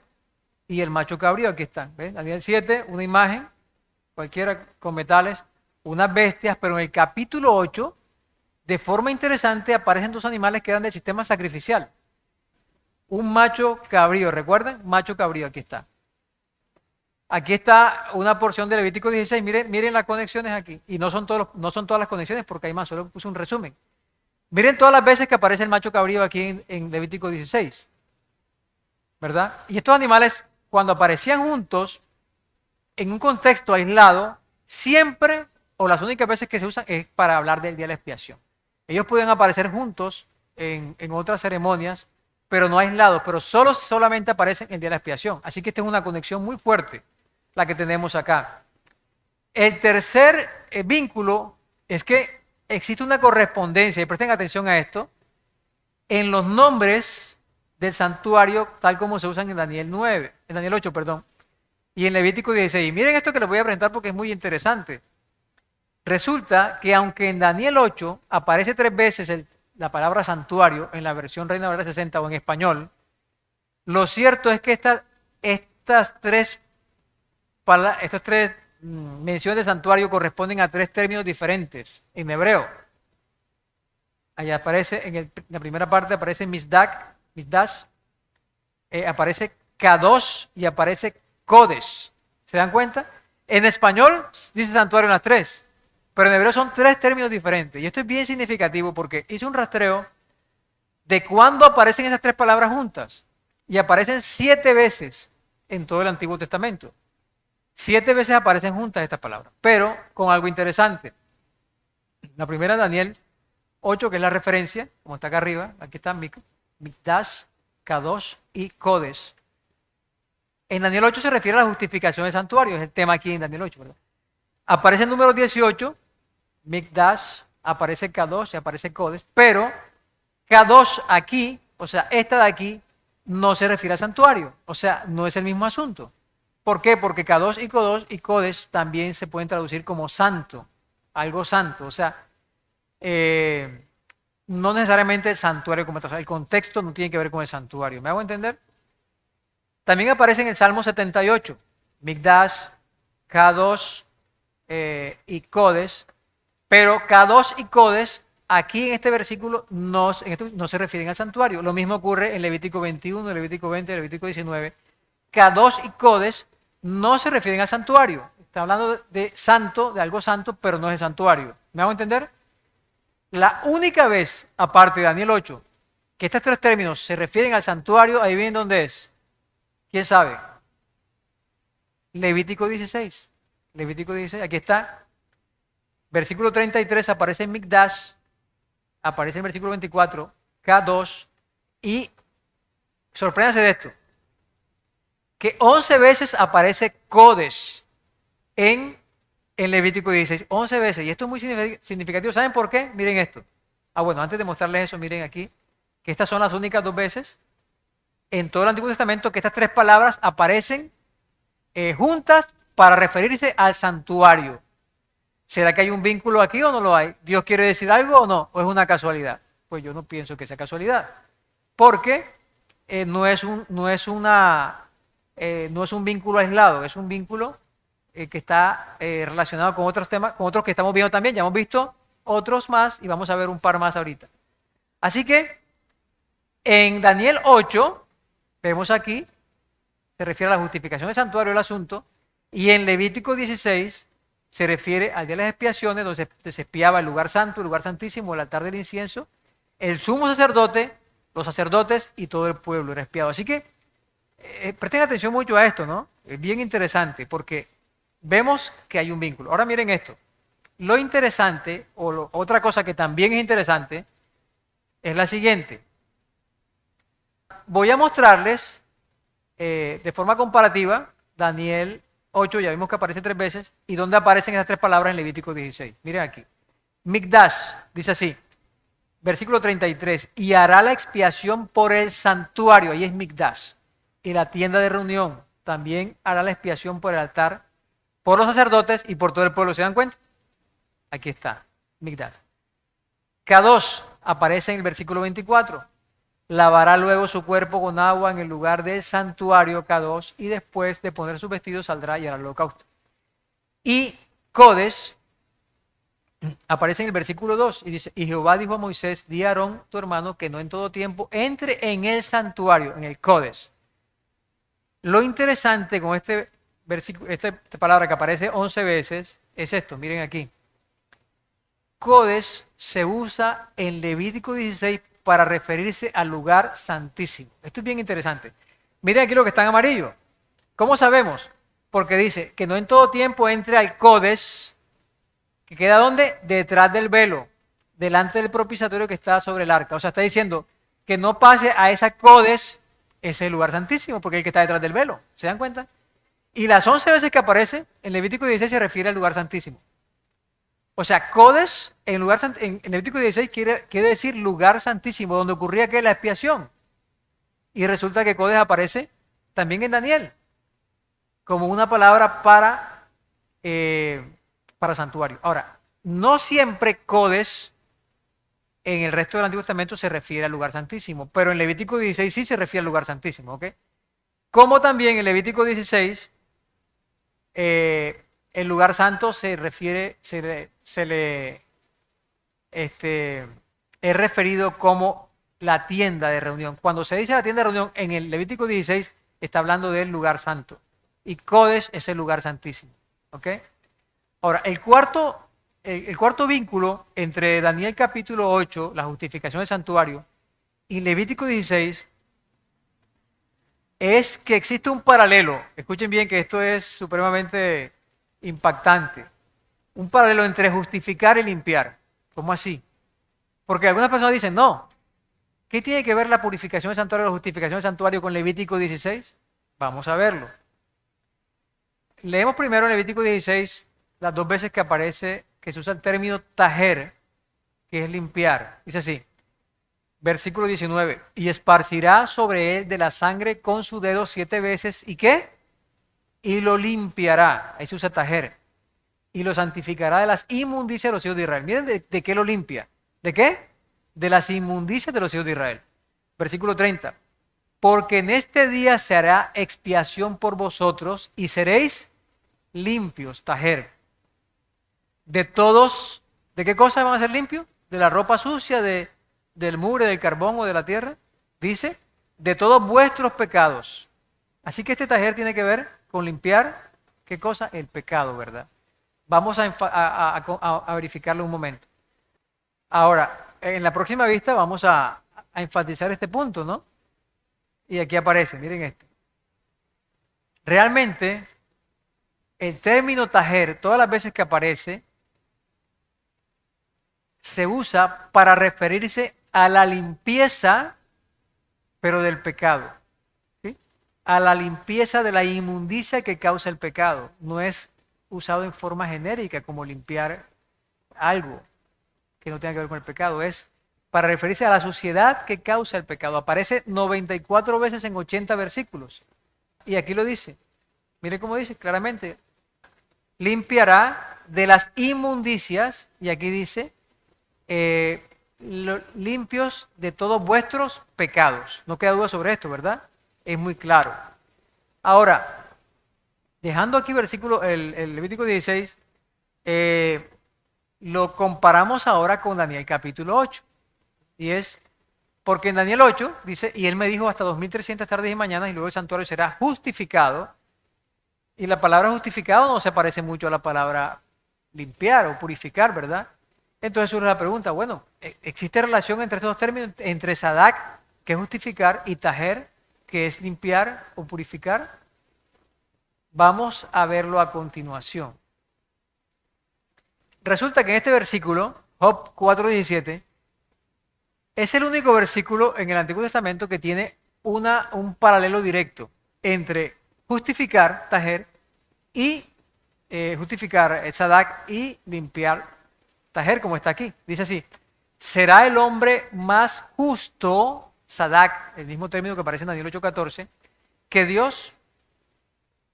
y el macho cabrío. Aquí están, ¿ven? Daniel 7, una imagen, cualquiera con metales, unas bestias, pero en el capítulo 8, de forma interesante, aparecen 2 animales que eran del sistema sacrificial. Un macho cabrío, ¿recuerdan? Macho cabrío, aquí está. Aquí está una porción de Levítico 16, miren las conexiones aquí. Y no son todas las conexiones porque hay más, solo puse un resumen. Miren todas las veces que aparece el macho cabrío aquí en Levítico 16. ¿Verdad? Y estos animales, cuando aparecían juntos, en un contexto aislado, siempre, o las únicas veces que se usan, es para hablar del día de la expiación. Ellos pueden aparecer juntos en otras ceremonias, pero no aislados, pero solamente aparecen en el día de la expiación. Así que esta es una conexión muy fuerte, la que tenemos acá. El tercer vínculo es que existe una correspondencia, y presten atención a esto, en los nombres del santuario, tal como se usan en Daniel 8, y en Levítico 16. Miren esto que les voy a presentar porque es muy interesante. Resulta que aunque en Daniel 8 aparece 3 veces la palabra santuario en la versión Reina Valera 60 o en español, lo cierto es que estas tres menciones de santuario corresponden a 3 términos diferentes en hebreo. Allá aparece, en la primera parte aparece Misdash, aparece Kadosh y aparece Kodesh. ¿Se dan cuenta? En español dice santuario en las 3, pero en hebreo son 3 términos diferentes. Y esto es bien significativo porque hice un rastreo de cuándo aparecen esas 3 palabras juntas. Y aparecen 7 veces en todo el Antiguo Testamento. 7 veces aparecen juntas estas palabras, pero con algo interesante. La primera, Daniel 8, que es la referencia, como está acá arriba, aquí está Mikdash, Kadosh y Kodesh. En Daniel 8 se refiere a la justificación del santuario, es el tema aquí en Daniel 8, ¿verdad? Aparece el número 18, Mikdash, aparece Kadosh y aparece Kodesh, pero Kadosh aquí, o sea, esta de aquí, no se refiere al santuario, o sea, no es el mismo asunto. ¿Por qué? Porque Kadosh y Kodesh también se pueden traducir como santo, algo santo, o sea, no necesariamente el santuario como tal, o sea, el contexto no tiene que ver con el santuario. ¿Me hago entender? También aparece en el Salmo 78, Mikdash, Kadosh y Kodesh, pero Kadosh y Kodesh aquí en este versículo no se refieren al santuario. Lo mismo ocurre en Levítico 21, Levítico 20, Levítico 19. Kadosh y Kodesh no se refieren al santuario. Está hablando de santo, de algo santo, pero no es el santuario. ¿Me hago entender? La única vez, aparte de Daniel 8, que estos 3 términos se refieren al santuario, ahí viene dónde es. ¿Quién sabe? Levítico 16. Levítico 16, aquí está. Versículo 33 aparece en Mikdash, aparece en versículo 24, K2, y sorpréndase de esto, que 11 veces aparece Kodesh en Levítico 16, 11 veces, y esto es muy significativo. ¿Saben por qué? Miren esto. Bueno, antes de mostrarles eso, miren aquí, que estas son las únicas 2 veces en todo el Antiguo Testamento que estas 3 palabras aparecen juntas para referirse al santuario. ¿Será que hay un vínculo aquí o no lo hay? ¿Dios quiere decir algo o no? ¿O es una casualidad? Pues yo no pienso que sea casualidad. Porque no es un vínculo aislado, es un vínculo que está relacionado con otros temas, con otros que estamos viendo también. Ya hemos visto otros más y vamos a ver un par más ahorita. Así que en Daniel 8, vemos aquí, se refiere a la justificación del santuario del asunto, y en Levítico 16 se refiere al día de las expiaciones, donde se expiaba el lugar santo, el lugar santísimo, el altar del incienso, el sumo sacerdote, los sacerdotes y todo el pueblo era expiado. Así que presten atención mucho a esto, ¿no? Es bien interesante porque vemos que hay un vínculo. Ahora miren esto. Lo interesante, otra cosa que también es interesante, es la siguiente. Voy a mostrarles de forma comparativa Daniel 8, ya vimos que aparece 3 veces, y dónde aparecen esas 3 palabras en Levítico 16. Miren aquí. Mikdash, dice así, versículo 33, y hará la expiación por el santuario, ahí es Mikdash, y la tienda de reunión, también hará la expiación por el altar, por los sacerdotes y por todo el pueblo. ¿Se dan cuenta? Aquí está, Mikdash. Kadosh aparece en el versículo 24. Lavará luego su cuerpo con agua en el lugar del santuario Kadosh, y después de poner sus vestidos saldrá y hará el holocausto. Y Kodesh aparece en el versículo 2 y dice, y Jehová dijo a Moisés, di a Aarón tu hermano que no en todo tiempo entre en el santuario, en el Kodesh. Lo interesante con este versículo, esta palabra que aparece 11 veces, es esto, miren aquí. Kodesh se usa en Levítico 16 para referirse al lugar santísimo. Esto es bien interesante. Miren aquí lo que está en amarillo. ¿Cómo sabemos? Porque dice que no en todo tiempo entre al Kodesh, que queda ¿dónde? Detrás del velo, delante del propiciatorio que está sobre el arca. O sea, está diciendo que no pase a esa Kodesh, ese lugar santísimo, porque es el que está detrás del velo. ¿Se dan cuenta? Y las 11 veces que aparece en Levítico 16 se refiere al lugar santísimo. O sea, Kodesh en Levítico 16 quiere decir lugar santísimo, donde ocurría que la expiación. Y resulta que Kodesh aparece también en Daniel, como una palabra para santuario. Ahora, No siempre Codes en el resto del Antiguo Testamento se refiere al lugar santísimo, pero en Levítico 16 sí se refiere al lugar santísimo, ¿ok? Como también en Levítico 16 el lugar santo se refiere, es referido como la tienda de reunión. Cuando se dice la tienda de reunión en el Levítico 16 está hablando del lugar santo y Codes es el lugar santísimo, ¿ok? Ahora, el cuarto vínculo entre Daniel capítulo 8, la justificación del santuario, y Levítico 16 es que existe un paralelo. Escuchen bien que esto es supremamente impactante. Un paralelo entre justificar y limpiar. ¿Cómo así? Porque algunas personas dicen, no, ¿qué tiene que ver la purificación del santuario o la justificación del santuario con Levítico 16? Vamos a verlo. Leemos primero en Levítico 16 las dos veces que aparece, que se usa el término tajer, que es limpiar. Dice así, versículo 19, y esparcirá sobre él de la sangre con su dedo 7 veces, ¿y qué? Y lo limpiará, ahí se usa tajer, y lo santificará de las inmundicias de los hijos de Israel. Miren de qué lo limpia. ¿De qué? De las inmundicias de los hijos de Israel. Versículo 30, porque en este día se hará expiación por vosotros y seréis limpios, tajer. De todos, ¿de qué cosa van a ser limpios? De la ropa sucia, del mugre, del carbón o de la tierra. Dice, de todos vuestros pecados. Así que este tajer tiene que ver con limpiar, ¿qué cosa? El pecado, ¿verdad? Vamos a verificarlo un momento. Ahora, en la próxima vista vamos a enfatizar este punto, ¿no? Y aquí aparece, miren esto. Realmente, el término tajer, todas las veces que aparece, se usa para referirse a la limpieza, pero del pecado. ¿Sí? A la limpieza de la inmundicia que causa el pecado. No es usado en forma genérica como limpiar algo que no tenga que ver con el pecado. Es para referirse a la suciedad que causa el pecado. Aparece 94 veces en 80 versículos. Y aquí lo dice. Mire cómo dice claramente. Limpiará de las inmundicias, y aquí dice, limpios de todos vuestros pecados. No queda duda sobre esto, ¿verdad? Es muy claro. Ahora, dejando aquí el Levítico 16, lo comparamos ahora con Daniel capítulo 8. Y es, porque en Daniel 8 dice, y él me dijo hasta 2300 tardes y mañanas, y luego el santuario será justificado. Y la palabra justificado no se parece mucho a la palabra limpiar o purificar, ¿verdad? Entonces surge la pregunta, bueno, ¿existe relación entre estos dos términos? Entre sadak, que es justificar, y tajer, que es limpiar o purificar. Vamos a verlo a continuación. Resulta que en este versículo, Job 4:17, es el único versículo en el Antiguo Testamento que tiene un paralelo directo entre justificar, tajer, y justificar, sadak, y limpiar, tajer, como está aquí. Dice así, será el hombre más justo, sadak, el mismo término que aparece en Daniel 8:14, que Dios.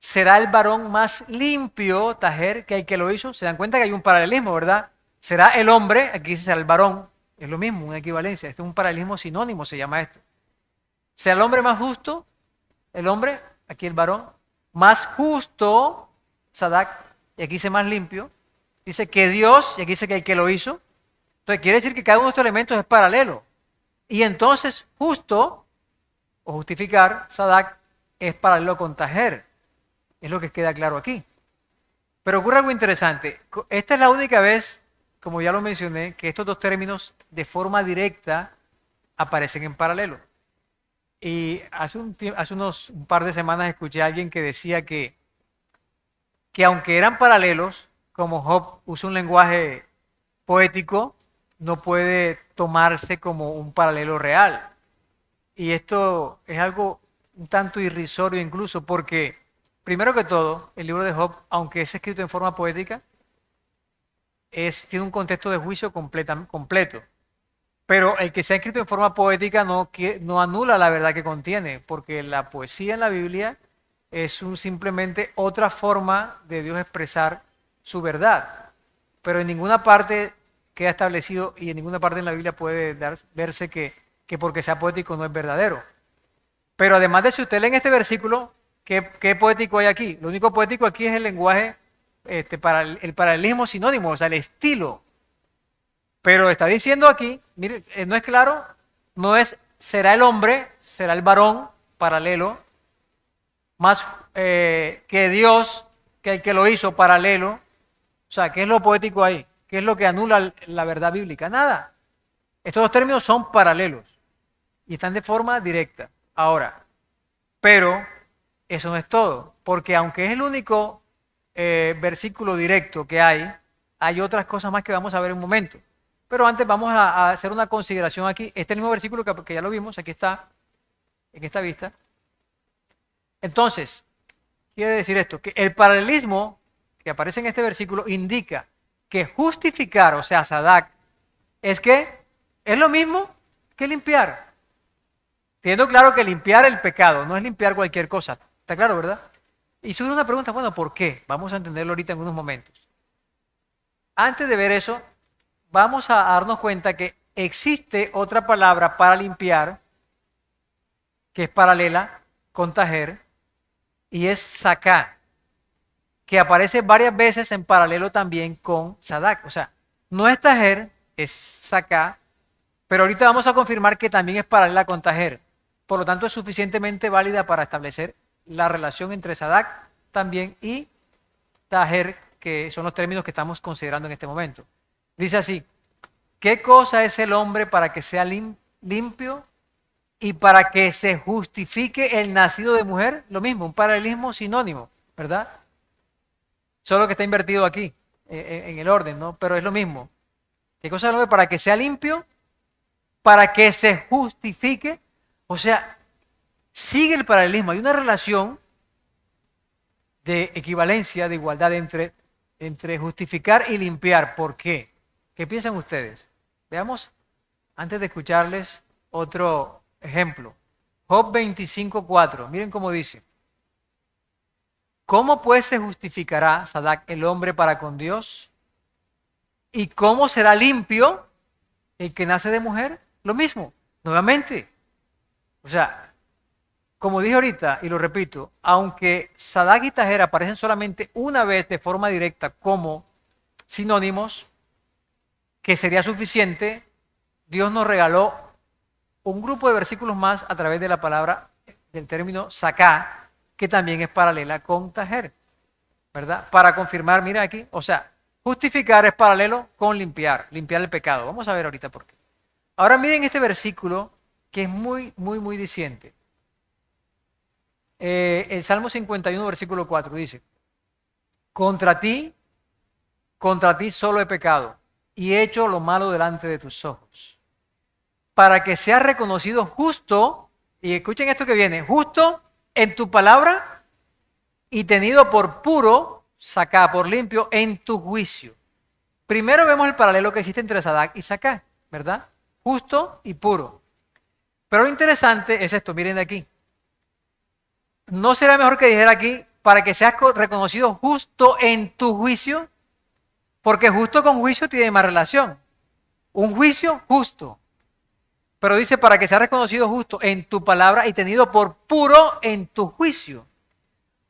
Será el varón más limpio, tajer, que el que lo hizo. Se dan cuenta que hay un paralelismo, ¿verdad? Será el hombre, aquí dice será el varón, es lo mismo, una equivalencia. Este es un paralelismo sinónimo, se llama esto. Será el hombre más justo, el hombre, aquí el varón, más justo, sadak, y aquí dice más limpio. Dice que Dios, y aquí dice que el que lo hizo. Entonces quiere decir que cada uno de estos elementos es paralelo. Y entonces justo, o justificar, sadak, es paralelo con tajer. Es lo que queda claro aquí. Pero ocurre algo interesante. Esta es la única vez, como ya lo mencioné, que estos dos términos de forma directa aparecen en paralelo. Y hace un par de semanas escuché a alguien que decía que aunque eran paralelos, como Job usa un lenguaje poético, no puede tomarse como un paralelo real. Y esto es algo un tanto irrisorio incluso porque, primero que todo, el libro de Job, aunque es escrito en forma poética, tiene un contexto de juicio completo. Pero el que sea escrito en forma poética no anula la verdad que contiene, porque la poesía en la Biblia es simplemente otra forma de Dios expresar su verdad. pero en ninguna parte queda establecido y en ninguna parte en la Biblia puede verse que porque sea poético no es verdadero. Pero además de si usted lee en este versículo, ¿qué poético hay aquí? Lo único poético aquí es el lenguaje, para el paralelismo sinónimo, o sea, el estilo. Pero está diciendo aquí, mire, no es claro, no es, será el hombre, será el varón, paralelo, más que Dios, que el que lo hizo, paralelo. O sea, ¿qué es lo poético ahí? ¿Qué es lo que anula la verdad bíblica? Nada. Estos dos términos son paralelos y están de forma directa. Ahora, pero eso no es todo, porque aunque es el único versículo directo que hay otras cosas más que vamos a ver en un momento. Pero antes vamos a hacer una consideración aquí. Este mismo versículo que ya lo vimos, aquí está, en esta vista. Entonces, quiere decir esto, que el paralelismo que aparece en este versículo indica que justificar, o sea, sadak, es lo mismo que limpiar. Teniendo claro que limpiar el pecado no es limpiar cualquier cosa. ¿Está claro, verdad? Y surge una pregunta, bueno, ¿por qué? Vamos a entenderlo ahorita en unos momentos. Antes de ver eso, vamos a darnos cuenta que existe otra palabra para limpiar que es paralela con tajer y es saká, que aparece varias veces en paralelo también con sadak. O sea, no es tajer, es saká, pero ahorita vamos a confirmar que también es paralela con tajer. Por lo tanto, es suficientemente válida para establecer la relación entre sadak también y tajer, que son los términos que estamos considerando en este momento. Dice así, ¿qué cosa es el hombre para que sea limpio y para que se justifique el nacido de mujer? Lo mismo, un paralelismo sinónimo, ¿verdad? Solo que está invertido aquí, en el orden, ¿no? Pero es lo mismo. ¿Qué cosa es el hombre para que sea limpio? Para que se justifique. O sea, sigue el paralelismo. Hay una relación de equivalencia, de igualdad entre justificar y limpiar. ¿Por qué? ¿Qué piensan ustedes? Veamos, antes de escucharles, otro ejemplo. Job 25:4. Miren cómo dice. ¿Cómo pues se justificará, sadak, el hombre para con Dios? ¿Y cómo será limpio el que nace de mujer? Lo mismo, nuevamente. O sea, como dije ahorita, y lo repito, aunque sadak y tajer aparecen solamente una vez de forma directa como sinónimos, que sería suficiente, Dios nos regaló un grupo de versículos más a través de la palabra, del término saká, que también es paralela con tajer, ¿verdad? Para confirmar, mira aquí, o sea, justificar es paralelo con limpiar el pecado. Vamos a ver ahorita por qué. Ahora miren este versículo que es muy, muy, muy diciente. El Salmo 51, versículo 4 dice, contra ti solo he pecado y he hecho lo malo delante de tus ojos, para que seas reconocido justo, y escuchen esto que viene, justo en tu palabra y tenido por puro, saká, por limpio, en tu juicio. Primero vemos el paralelo que existe entre sadak y saká, ¿verdad? Justo y puro. Pero lo interesante es esto, miren de aquí. ¿No será mejor que dijera aquí, para que seas reconocido justo en tu juicio? Porque justo con juicio tiene más relación. Un juicio justo. Pero dice, para que seas reconocido justo en tu palabra y tenido por puro en tu juicio.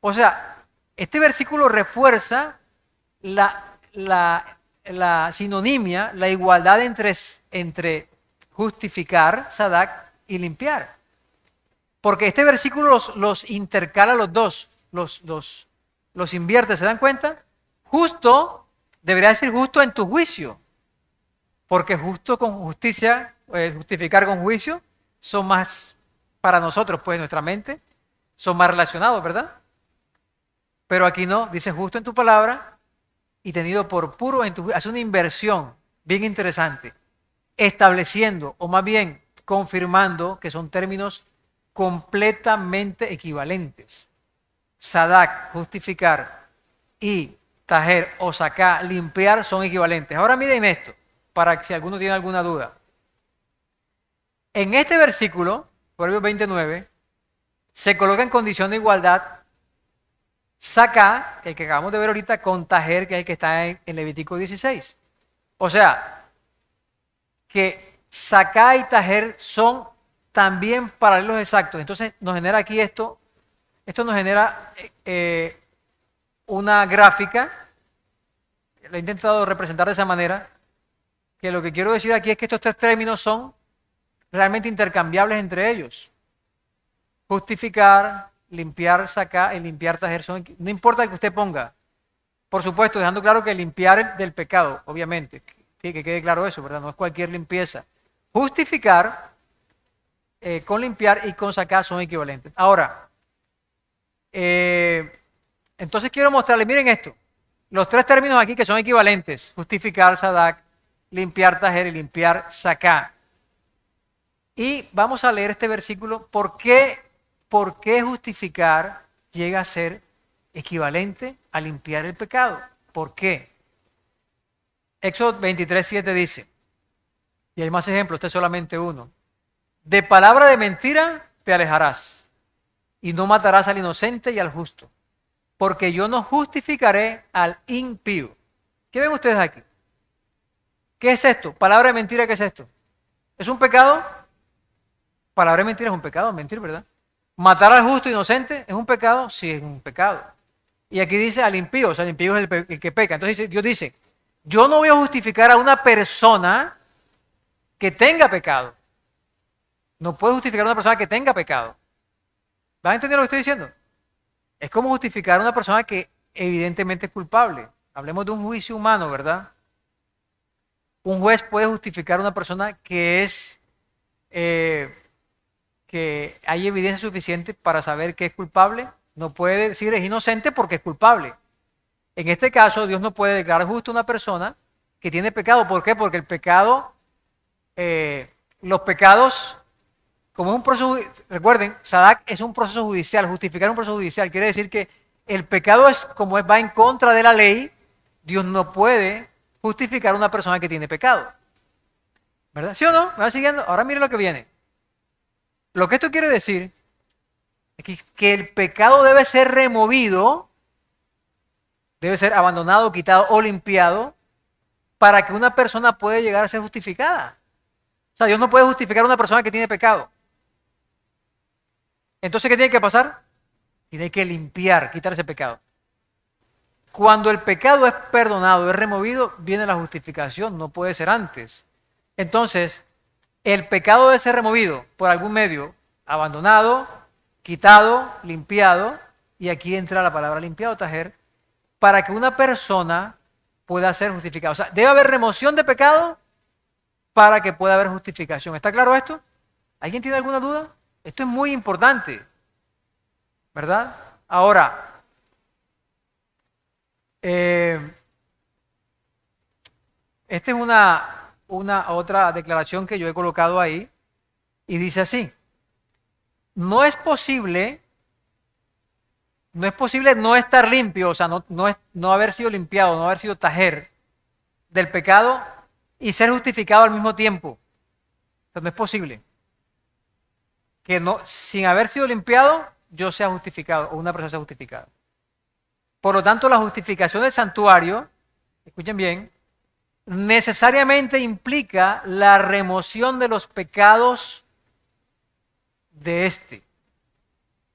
O sea, este versículo refuerza la sinonimia, la igualdad entre justificar, sadak, y limpiar. Porque este versículo los intercala los dos, los invierte, ¿se dan cuenta? Justo debería decir justo en tu juicio. Porque justo con justicia, justificar con juicio, son más, para nosotros, pues, nuestra mente, son más relacionados, ¿verdad? Pero aquí no, dice justo en tu palabra y tenido por puro en tu juicio. Hace una inversión bien interesante, estableciendo, o más bien confirmando, que son términos completamente equivalentes. Sadak, justificar, y tajer o saká, limpiar, son equivalentes. Ahora miren esto, para que si alguno tiene alguna duda. En este versículo, Proverbios 29, se coloca en condición de igualdad Sacá, el que acabamos de ver ahorita, con Tajer, que es el que está en Levítico 16. O sea, que Sacá y Tajer son también paralelos exactos. Entonces nos genera aquí esto nos genera una gráfica, la he intentado representar de esa manera, que lo que quiero decir aquí es que estos tres términos son realmente intercambiables entre ellos. Justificar, limpiar, sacar y limpiar, tajer, no importa el que usted ponga. Por supuesto, dejando claro que limpiar del pecado, obviamente, que quede claro eso, ¿verdad? No es cualquier limpieza. Justificar, con limpiar y con sacar son equivalentes. Ahora, entonces quiero mostrarles, miren esto, los tres términos aquí que son equivalentes, justificar, sadak, limpiar, tajer y limpiar, sacar. Y vamos a leer este versículo, ¿por qué justificar llega a ser equivalente a limpiar el pecado? ¿Por qué? Éxodo 23:7 dice, y hay más ejemplos, este es solamente uno, de palabra de mentira te alejarás, y no matarás al inocente y al justo, porque yo no justificaré al impío. ¿Qué ven ustedes aquí? ¿Qué es esto? Palabra de mentira, ¿qué es esto? ¿Es un pecado? Palabra de mentira es un pecado, mentir, ¿verdad? Matar al justo inocente es un pecado, sí es un pecado. Y aquí dice al impío, o sea, el impío es el que peca. Entonces Dios dice, yo no voy a justificar a una persona que tenga pecado. No puedo justificar a una persona que tenga pecado. ¿Van a entender lo que estoy diciendo? Es como justificar a una persona que evidentemente es culpable. Hablemos de un juicio humano, ¿verdad? Un juez puede justificar a una persona que es, que hay evidencia suficiente para saber que es culpable. No puede decir es inocente porque es culpable. En este caso, Dios no puede declarar justo a una persona que tiene pecado. ¿Por qué? Porque el pecado, los pecados, como es un proceso, recuerden, Sadak es un proceso judicial, justificar un proceso judicial. Quiere decir que el pecado es como va en contra de la ley, Dios no puede justificar a una persona que tiene pecado. ¿Verdad? ¿Sí o no? ¿Me va siguiendo? Ahora miren lo que viene. Lo que esto quiere decir es que el pecado debe ser removido, debe ser abandonado, quitado o limpiado para que una persona pueda llegar a ser justificada. O sea, Dios no puede justificar a una persona que tiene pecado. Entonces, ¿qué tiene que pasar? Tiene que limpiar, quitar ese pecado. Cuando el pecado es perdonado, es removido, viene la justificación, no puede ser antes. Entonces, el pecado debe ser removido por algún medio, abandonado, quitado, limpiado, y aquí entra la palabra limpiado, tajer, para que una persona pueda ser justificada. O sea, debe haber remoción de pecado para que pueda haber justificación. ¿Está claro esto? ¿Alguien tiene alguna duda? Esto es muy importante, ¿verdad? Ahora, esta es una otra declaración que yo he colocado ahí y dice así, no es posible no estar limpio, o sea, no haber sido limpiado, no haber sido tajer del pecado y ser justificado al mismo tiempo. O sea, no es posible que no, sin haber sido limpiado, yo sea justificado o una persona sea justificada. Por lo tanto, la justificación del santuario, escuchen bien, necesariamente implica la remoción de los pecados de este.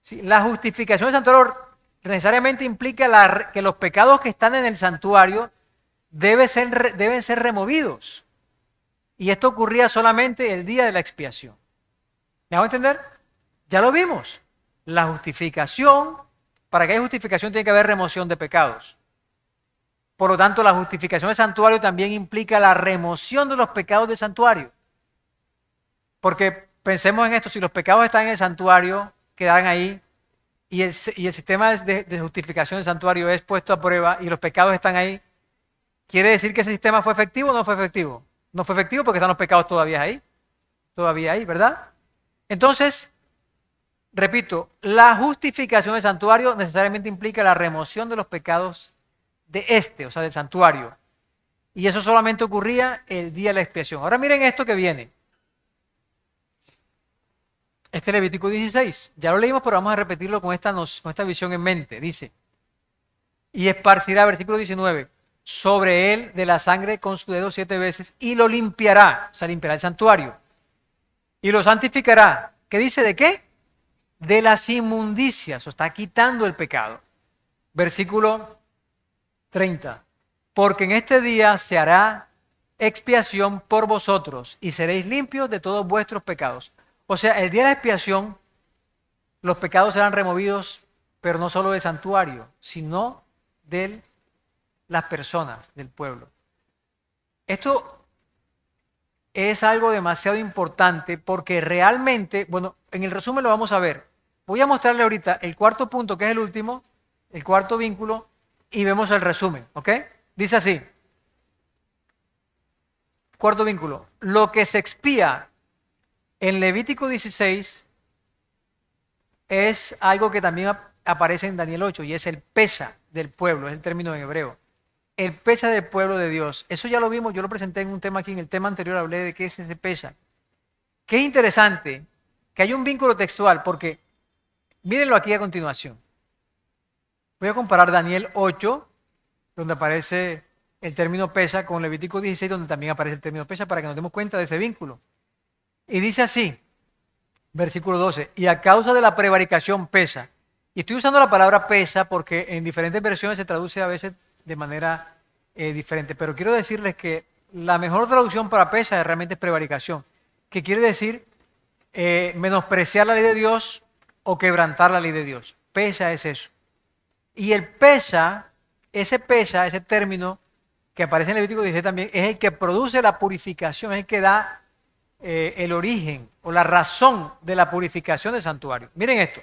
¿Sí? La justificación del santuario necesariamente implica que los pecados que están en el santuario deben ser removidos. Y esto ocurría solamente el día de la expiación. ¿Me hago entender? Ya lo vimos. La justificación, para que haya justificación tiene que haber remoción de pecados. Por lo tanto, la justificación del santuario también implica la remoción de los pecados del santuario. Porque pensemos en esto, si los pecados están en el santuario, quedan ahí, y el sistema de justificación del santuario es puesto a prueba y los pecados están ahí, ¿quiere decir que ese sistema fue efectivo o no fue efectivo? No fue efectivo porque están los pecados todavía ahí, ¿verdad? Entonces, repito, la justificación del santuario necesariamente implica la remoción de los pecados de o sea, del santuario. Y eso solamente ocurría el día de la expiación. Ahora miren esto que viene. Este Levítico 16, ya lo leímos, pero vamos a repetirlo con esta visión en mente. Dice, y esparcirá, versículo 19, sobre él de la sangre con su dedo 7 veces y lo limpiará, o sea, limpiará el santuario y lo santificará. ¿Qué dice de qué? De las inmundicias, o está quitando el pecado. Versículo 30, porque en este día se hará expiación por vosotros y seréis limpios de todos vuestros pecados. O sea, el día de la expiación, los pecados serán removidos, pero no solo del santuario, sino de las personas, del pueblo. Esto es algo demasiado importante porque realmente, bueno, en el resumen lo vamos a ver. Voy a mostrarle ahorita el cuarto punto, que es el último, el cuarto vínculo, y vemos el resumen, ¿ok? Dice así. Cuarto vínculo. Lo que se expía en Levítico 16 es algo que también aparece en Daniel 8 y es el pesa del pueblo, es el término en hebreo. El pesa del pueblo de Dios. Eso ya lo vimos, yo lo presenté en un tema aquí, en el tema anterior hablé de qué es ese pesa. Qué interesante que hay un vínculo textual, porque mírenlo aquí a continuación. Voy a comparar Daniel 8, donde aparece el término pesa, con Levítico 16, donde también aparece el término pesa, para que nos demos cuenta de ese vínculo. Y dice así, versículo 12, y a causa de la prevaricación pesa. Y estoy usando la palabra pesa porque en diferentes versiones se traduce a veces de manera diferente, pero quiero decirles que la mejor traducción para pesa realmente es prevaricación, que quiere decir menospreciar la ley de Dios o quebrantar la ley de Dios. Pesa es eso. Y el pesa, ese término que aparece en Levítico 16 también, es el que produce la purificación, es el que da el origen o la razón de la purificación del santuario. Miren esto.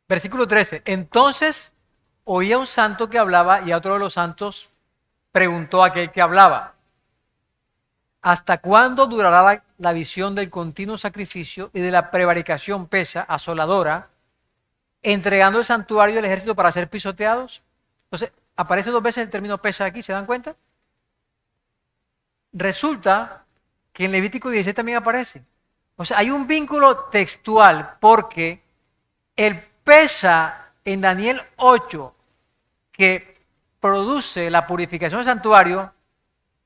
Versículo 13. Entonces oía un santo que hablaba y a otro de los santos preguntó a aquel que hablaba: ¿hasta cuándo durará la visión del continuo sacrificio y de la prevaricación pesa asoladora, entregando el santuario del ejército para ser pisoteados? Entonces, aparece 2 veces el término pesa aquí, ¿se dan cuenta? Resulta que en Levítico 16 también aparece. O sea, hay un vínculo textual porque el pesa en Daniel 8 que produce la purificación del santuario,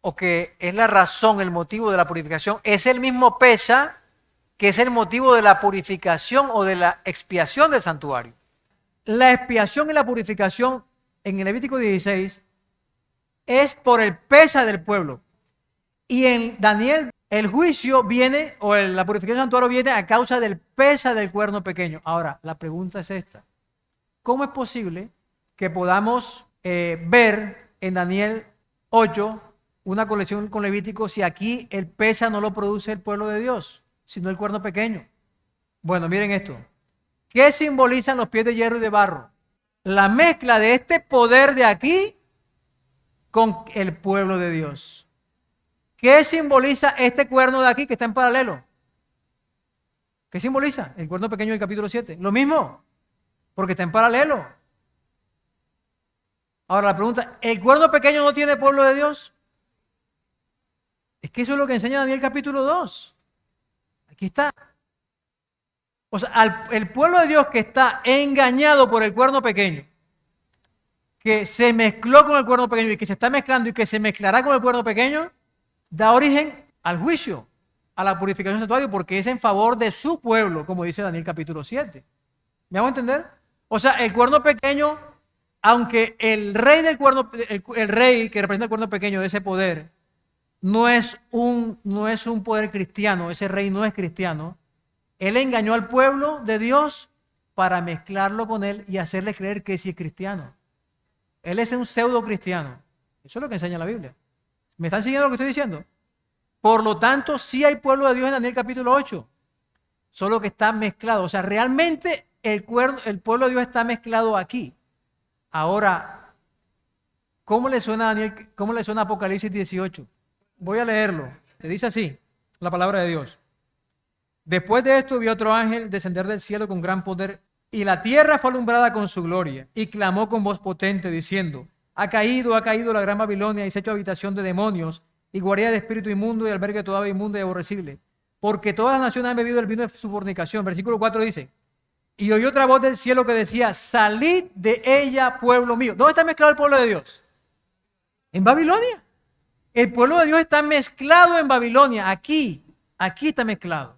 o que es la razón, el motivo de la purificación, es el mismo pesa que es el motivo de la purificación o de la expiación del santuario. La expiación y la purificación en el Levítico 16 es por el pesa del pueblo. Y en Daniel el juicio viene, o la purificación del santuario viene a causa del pesa del cuerno pequeño. Ahora, la pregunta es esta: ¿cómo es posible que podamos ver en Daniel 8 una colección con Levítico si aquí el pesa no lo produce el pueblo de Dios, sino el cuerno pequeño? Bueno, miren esto. ¿Qué simbolizan los pies de hierro y de barro? La mezcla de este poder de aquí con el pueblo de Dios. ¿Qué simboliza este cuerno de aquí que está en paralelo? ¿Qué simboliza? El cuerno pequeño del capítulo 7. Lo mismo, porque está en paralelo. Ahora la pregunta, ¿el cuerno pequeño no tiene pueblo de Dios? Es que eso es lo que enseña Daniel capítulo 2. Aquí está. O sea, el pueblo de Dios que está engañado por el cuerno pequeño, que se mezcló con el cuerno pequeño y que se está mezclando y que se mezclará con el cuerno pequeño, da origen al juicio, a la purificación del santuario, porque es en favor de su pueblo, como dice Daniel capítulo 7. ¿Me hago entender? O sea, el cuerno pequeño, aunque el rey del cuerno, el rey que representa el cuerno pequeño de ese poder, no es un poder cristiano, ese rey no es cristiano. Él engañó al pueblo de Dios para mezclarlo con él y hacerle creer que sí es cristiano. Él es un pseudo cristiano. Eso es lo que enseña la Biblia. ¿Me están siguiendo lo que estoy diciendo? Por lo tanto, sí hay pueblo de Dios en Daniel capítulo 8, solo que está mezclado. O sea, realmente el pueblo de Dios está mezclado aquí. Ahora, ¿cómo le suena a Daniel? ¿Cómo le suena a Apocalipsis 18? Voy a leerlo. Te dice así, la palabra de Dios. Después de esto vi otro ángel descender del cielo con gran poder, y la tierra fue alumbrada con su gloria, y clamó con voz potente, diciendo: ha caído la gran Babilonia, y se ha hecho habitación de demonios, y guarida de espíritu inmundo, y albergue de toda inmunda y aborrecible. Porque todas las naciones han bebido el vino de su fornicación. Versículo 4 dice: Y oí otra voz del cielo que decía, salid de ella, pueblo mío. ¿Dónde está mezclado el pueblo de Dios? En Babilonia. El pueblo de Dios está mezclado en Babilonia. Aquí está mezclado.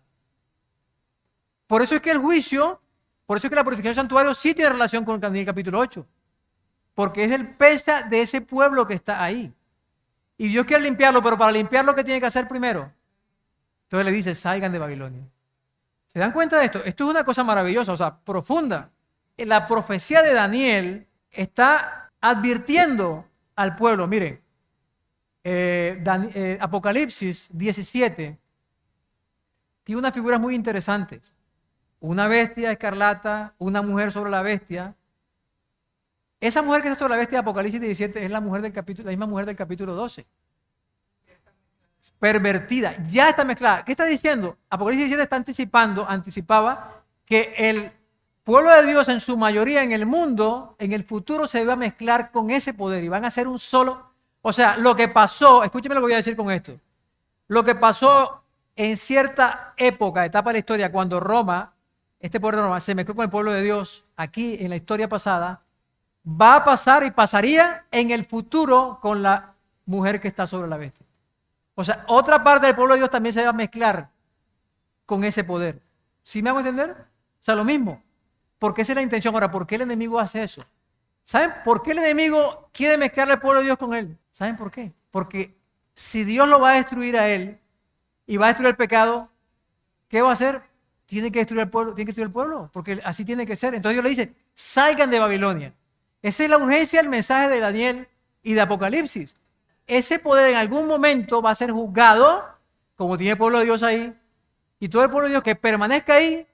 Por eso es que el juicio, por eso es que la purificación del santuario sí tiene relación con Daniel capítulo 8. Porque es el peso de ese pueblo que está ahí. Y Dios quiere limpiarlo, pero para limpiarlo, ¿qué tiene que hacer primero? Entonces le dice, salgan de Babilonia. ¿Se dan cuenta de esto? Esto es una cosa maravillosa, o sea, profunda. La profecía de Daniel está advirtiendo al pueblo. Miren, Apocalipsis 17 tiene unas figuras muy interesantes. Una bestia escarlata, una mujer sobre la bestia. Esa mujer que está sobre la bestia de Apocalipsis 17 es la misma mujer del capítulo 12. Pervertida, ya está mezclada. ¿Qué está diciendo? Apocalipsis 17 anticipaba que el pueblo de Dios en su mayoría en el mundo, en el futuro se va a mezclar con ese poder y van a ser un solo. O sea, lo que pasó, escúcheme lo que voy a decir con esto. Lo que pasó en cierta época, etapa de la historia, cuando Roma, este pueblo de Roma, se mezcló con el pueblo de Dios, aquí en la historia pasada, va a pasar y pasaría en el futuro con la mujer que está sobre la bestia. O sea, otra parte del pueblo de Dios también se va a mezclar con ese poder. ¿Sí me hago entender? O sea, lo mismo. Porque esa es la intención. Ahora, ¿por qué el enemigo hace eso? ¿Saben por qué el enemigo quiere mezclar al pueblo de Dios con él? ¿Saben por qué? Porque si Dios lo va a destruir a él y va a destruir el pecado, ¿qué va a hacer? Tiene que destruir al pueblo, porque así tiene que ser. Entonces Dios le dice, salgan de Babilonia. Esa es la urgencia del mensaje de Daniel y de Apocalipsis. Ese poder en algún momento va a ser juzgado, como tiene el pueblo de Dios ahí, y todo el pueblo de Dios que permanezca ahí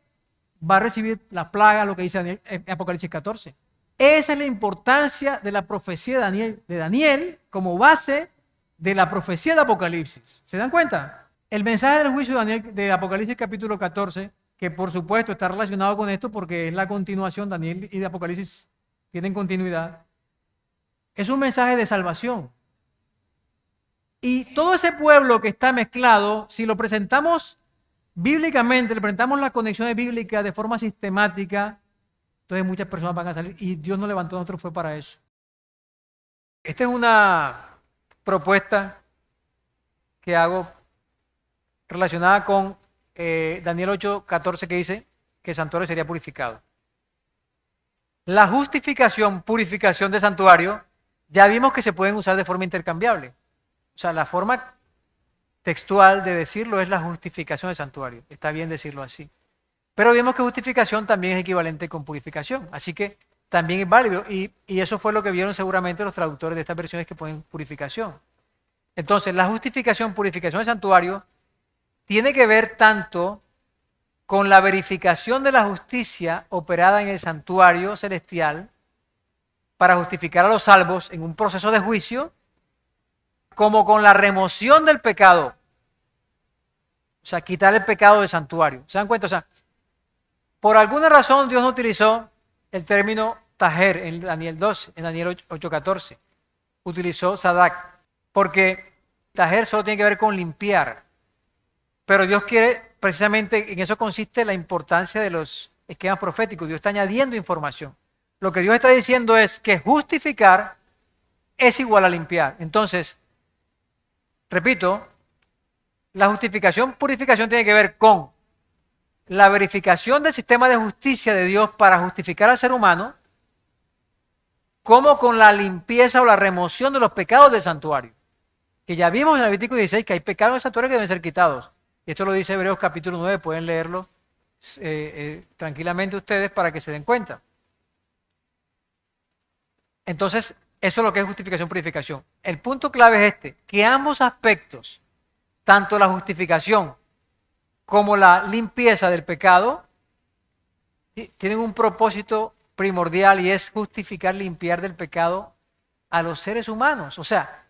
va a recibir las plagas, lo que dice Daniel, en Apocalipsis 14. Esa es la importancia de la profecía de Daniel como base de la profecía de Apocalipsis. ¿Se dan cuenta? El mensaje del juicio de Daniel de Apocalipsis capítulo 14, que por supuesto está relacionado con esto porque es la continuación, Daniel y de Apocalipsis tienen continuidad, es un mensaje de salvación. Y todo ese pueblo que está mezclado, si lo presentamos bíblicamente, le presentamos las conexiones bíblicas de forma sistemática, entonces muchas personas van a salir y Dios nos levantó a nosotros fue para eso. Esta es una propuesta que hago relacionada con Daniel 8:14 que dice que el santuario sería purificado. La justificación, purificación de santuario, ya vimos que se pueden usar de forma intercambiable. O sea, la forma textual de decirlo es la justificación del santuario. Está bien decirlo así. Pero vimos que justificación también es equivalente con purificación. Así que también es válido. Y eso fue lo que vieron seguramente los traductores de estas versiones que ponen purificación. Entonces, la justificación, purificación del santuario, tiene que ver tanto con la verificación de la justicia operada en el santuario celestial para justificar a los salvos en un proceso de juicio, como con la remoción del pecado. O sea, quitar el pecado del santuario. ¿Se dan cuenta? O sea, por alguna razón Dios no utilizó el término tajer en Daniel 2, en Daniel 8:14. Utilizó sadak, porque tajer solo tiene que ver con limpiar. Pero Dios quiere, precisamente en eso consiste la importancia de los esquemas proféticos. Dios está añadiendo información. Lo que Dios está diciendo es que justificar es igual a limpiar. Entonces, repito, la justificación, purificación tiene que ver con la verificación del sistema de justicia de Dios para justificar al ser humano, como con la limpieza o la remoción de los pecados del santuario. Que ya vimos en Levítico 16 que hay pecados en el santuario que deben ser quitados. Y esto lo dice Hebreos capítulo 9, pueden leerlo tranquilamente ustedes para que se den cuenta. Entonces, eso es lo que es justificación, purificación. El punto clave es este, que ambos aspectos, tanto la justificación como la limpieza del pecado, tienen un propósito primordial y es justificar, limpiar del pecado a los seres humanos. O sea,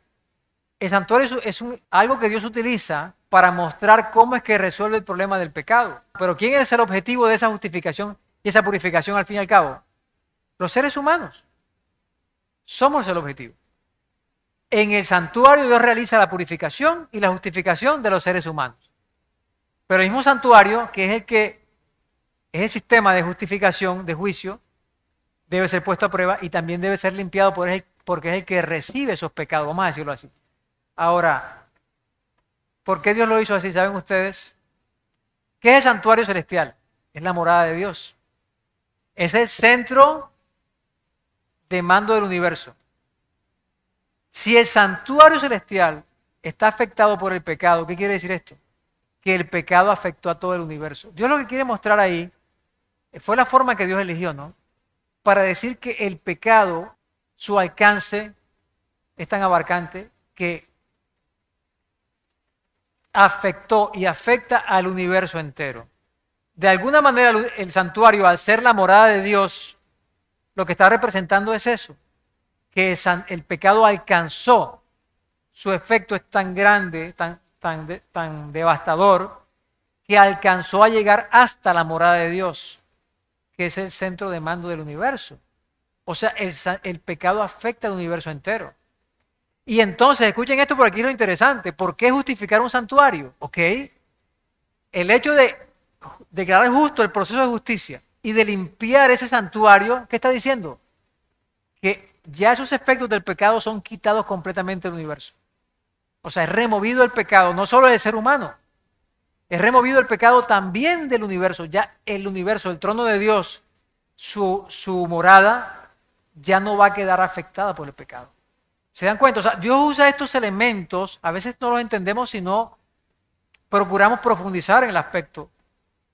el santuario es algo que Dios utiliza para mostrar cómo es que resuelve el problema del pecado. Pero ¿quién es el objetivo de esa justificación y esa purificación al fin y al cabo? Los seres humanos. Somos el objetivo. En el santuario Dios realiza la purificación y la justificación de los seres humanos. Pero el mismo santuario, que es el que Ese sistema de justificación, de juicio, debe ser puesto a prueba y también debe ser limpiado porque es el que recibe esos pecados, vamos a decirlo así. Ahora, ¿por qué Dios lo hizo así? ¿Saben ustedes? ¿Qué es el santuario celestial? Es la morada de Dios. Es el centro de mando del universo. Si el santuario celestial está afectado por el pecado, ¿qué quiere decir esto? Que el pecado afectó a todo el universo. Dios lo que quiere mostrar ahí fue la forma que Dios eligió, ¿no? Para decir que el pecado, su alcance es tan abarcante que afectó y afecta al universo entero. De alguna manera el santuario, al ser la morada de Dios, lo que está representando es eso, que el pecado alcanzó, su efecto es tan grande, tan devastador, que alcanzó a llegar hasta la morada de Dios, que es el centro de mando del universo. O sea, el pecado afecta al universo entero. Y entonces, escuchen esto, por aquí es lo interesante. ¿Por qué justificar un santuario? ¿Ok? El hecho de declarar justo el proceso de justicia y de limpiar ese santuario, ¿qué está diciendo? Que ya esos efectos del pecado son quitados completamente del universo. O sea, es removido el pecado, no solo del ser humano, es removido el pecado también del universo. Ya el universo, el trono de Dios, su morada, ya no va a quedar afectada por el pecado. ¿Se dan cuenta? O sea, Dios usa estos elementos, a veces no los entendemos si no procuramos profundizar en el aspecto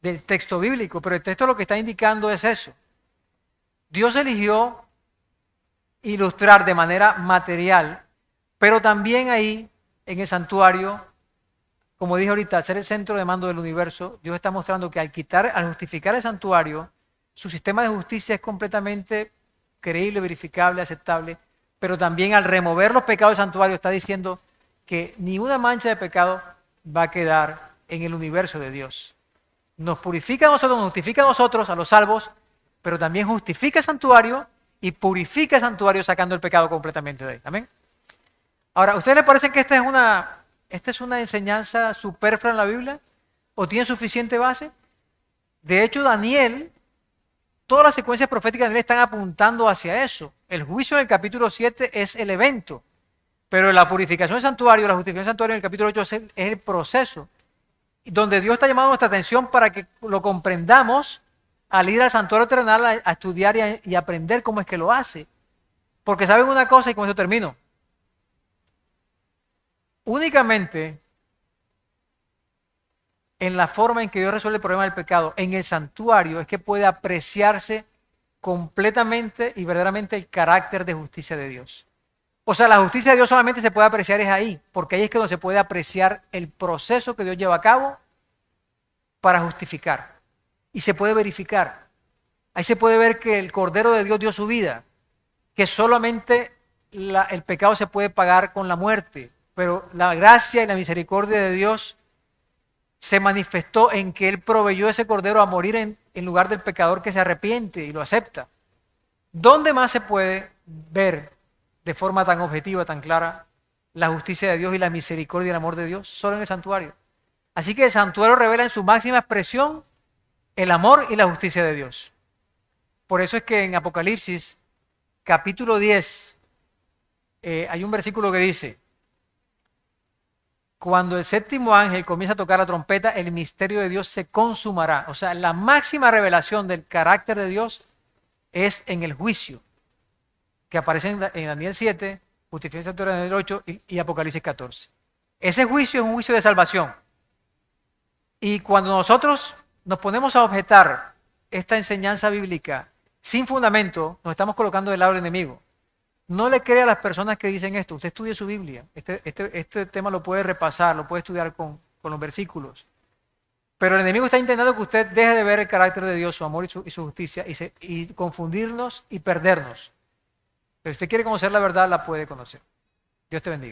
del texto bíblico, pero el texto lo que está indicando es eso. Dios eligió ilustrar de manera material, pero también ahí, en el santuario, como dije ahorita, al ser el centro de mando del universo, Dios está mostrando que al justificar el santuario, su sistema de justicia es completamente creíble, verificable, aceptable, pero también al remover los pecados del santuario está diciendo que ni una mancha de pecado va a quedar en el universo de Dios. Nos purifica a nosotros, nos justifica a nosotros, a los salvos, pero también justifica el santuario y purifica el santuario sacando el pecado completamente de él. ¿Amén? Ahora, ¿a ustedes les parece que esta es una enseñanza superflua en la Biblia? ¿O tiene suficiente base? De hecho, Daniel, todas las secuencias proféticas de Daniel están apuntando hacia eso. El juicio en el capítulo 7 es el evento, pero la purificación del santuario, la justificación del santuario en el capítulo 8 es el proceso, donde Dios está llamando nuestra atención para que lo comprendamos al ir al santuario terrenal a estudiar y aprender cómo es que lo hace. Porque saben una cosa, y con eso termino. Únicamente en la forma en que Dios resuelve el problema del pecado, en el santuario, es que puede apreciarse completamente y verdaderamente el carácter de justicia de Dios. O sea, la justicia de Dios solamente se puede apreciar es ahí, porque ahí es que donde se puede apreciar el proceso que Dios lleva a cabo para justificar. Y se puede verificar. Ahí se puede ver que el Cordero de Dios dio su vida, que solamente el pecado se puede pagar con la muerte, pero la gracia y la misericordia de Dios se manifestó en que Él proveyó ese Cordero a morir en lugar del pecador que se arrepiente y lo acepta. ¿Dónde más se puede ver de forma tan objetiva, tan clara, la justicia de Dios y la misericordia y el amor de Dios? Solo en el santuario. Así que el santuario revela en su máxima expresión el amor y la justicia de Dios. Por eso es que en Apocalipsis, capítulo 10, hay un versículo que dice: cuando el séptimo ángel comienza a tocar la trompeta, el misterio de Dios se consumará. O sea, la máxima revelación del carácter de Dios es en el juicio, que aparece en Daniel 7, justificación en Daniel 8 y Apocalipsis 14. Ese juicio es un juicio de salvación. Y cuando nosotros nos ponemos a objetar esta enseñanza bíblica sin fundamento, nos estamos colocando del lado del enemigo. No le crea a las personas que dicen esto. Usted estudie su Biblia. Este tema lo puede repasar, lo puede estudiar con los versículos. Pero el enemigo está intentando que usted deje de ver el carácter de Dios, su amor y su justicia, y confundirnos y perdernos. Pero si usted quiere conocer la verdad, la puede conocer. Dios te bendiga.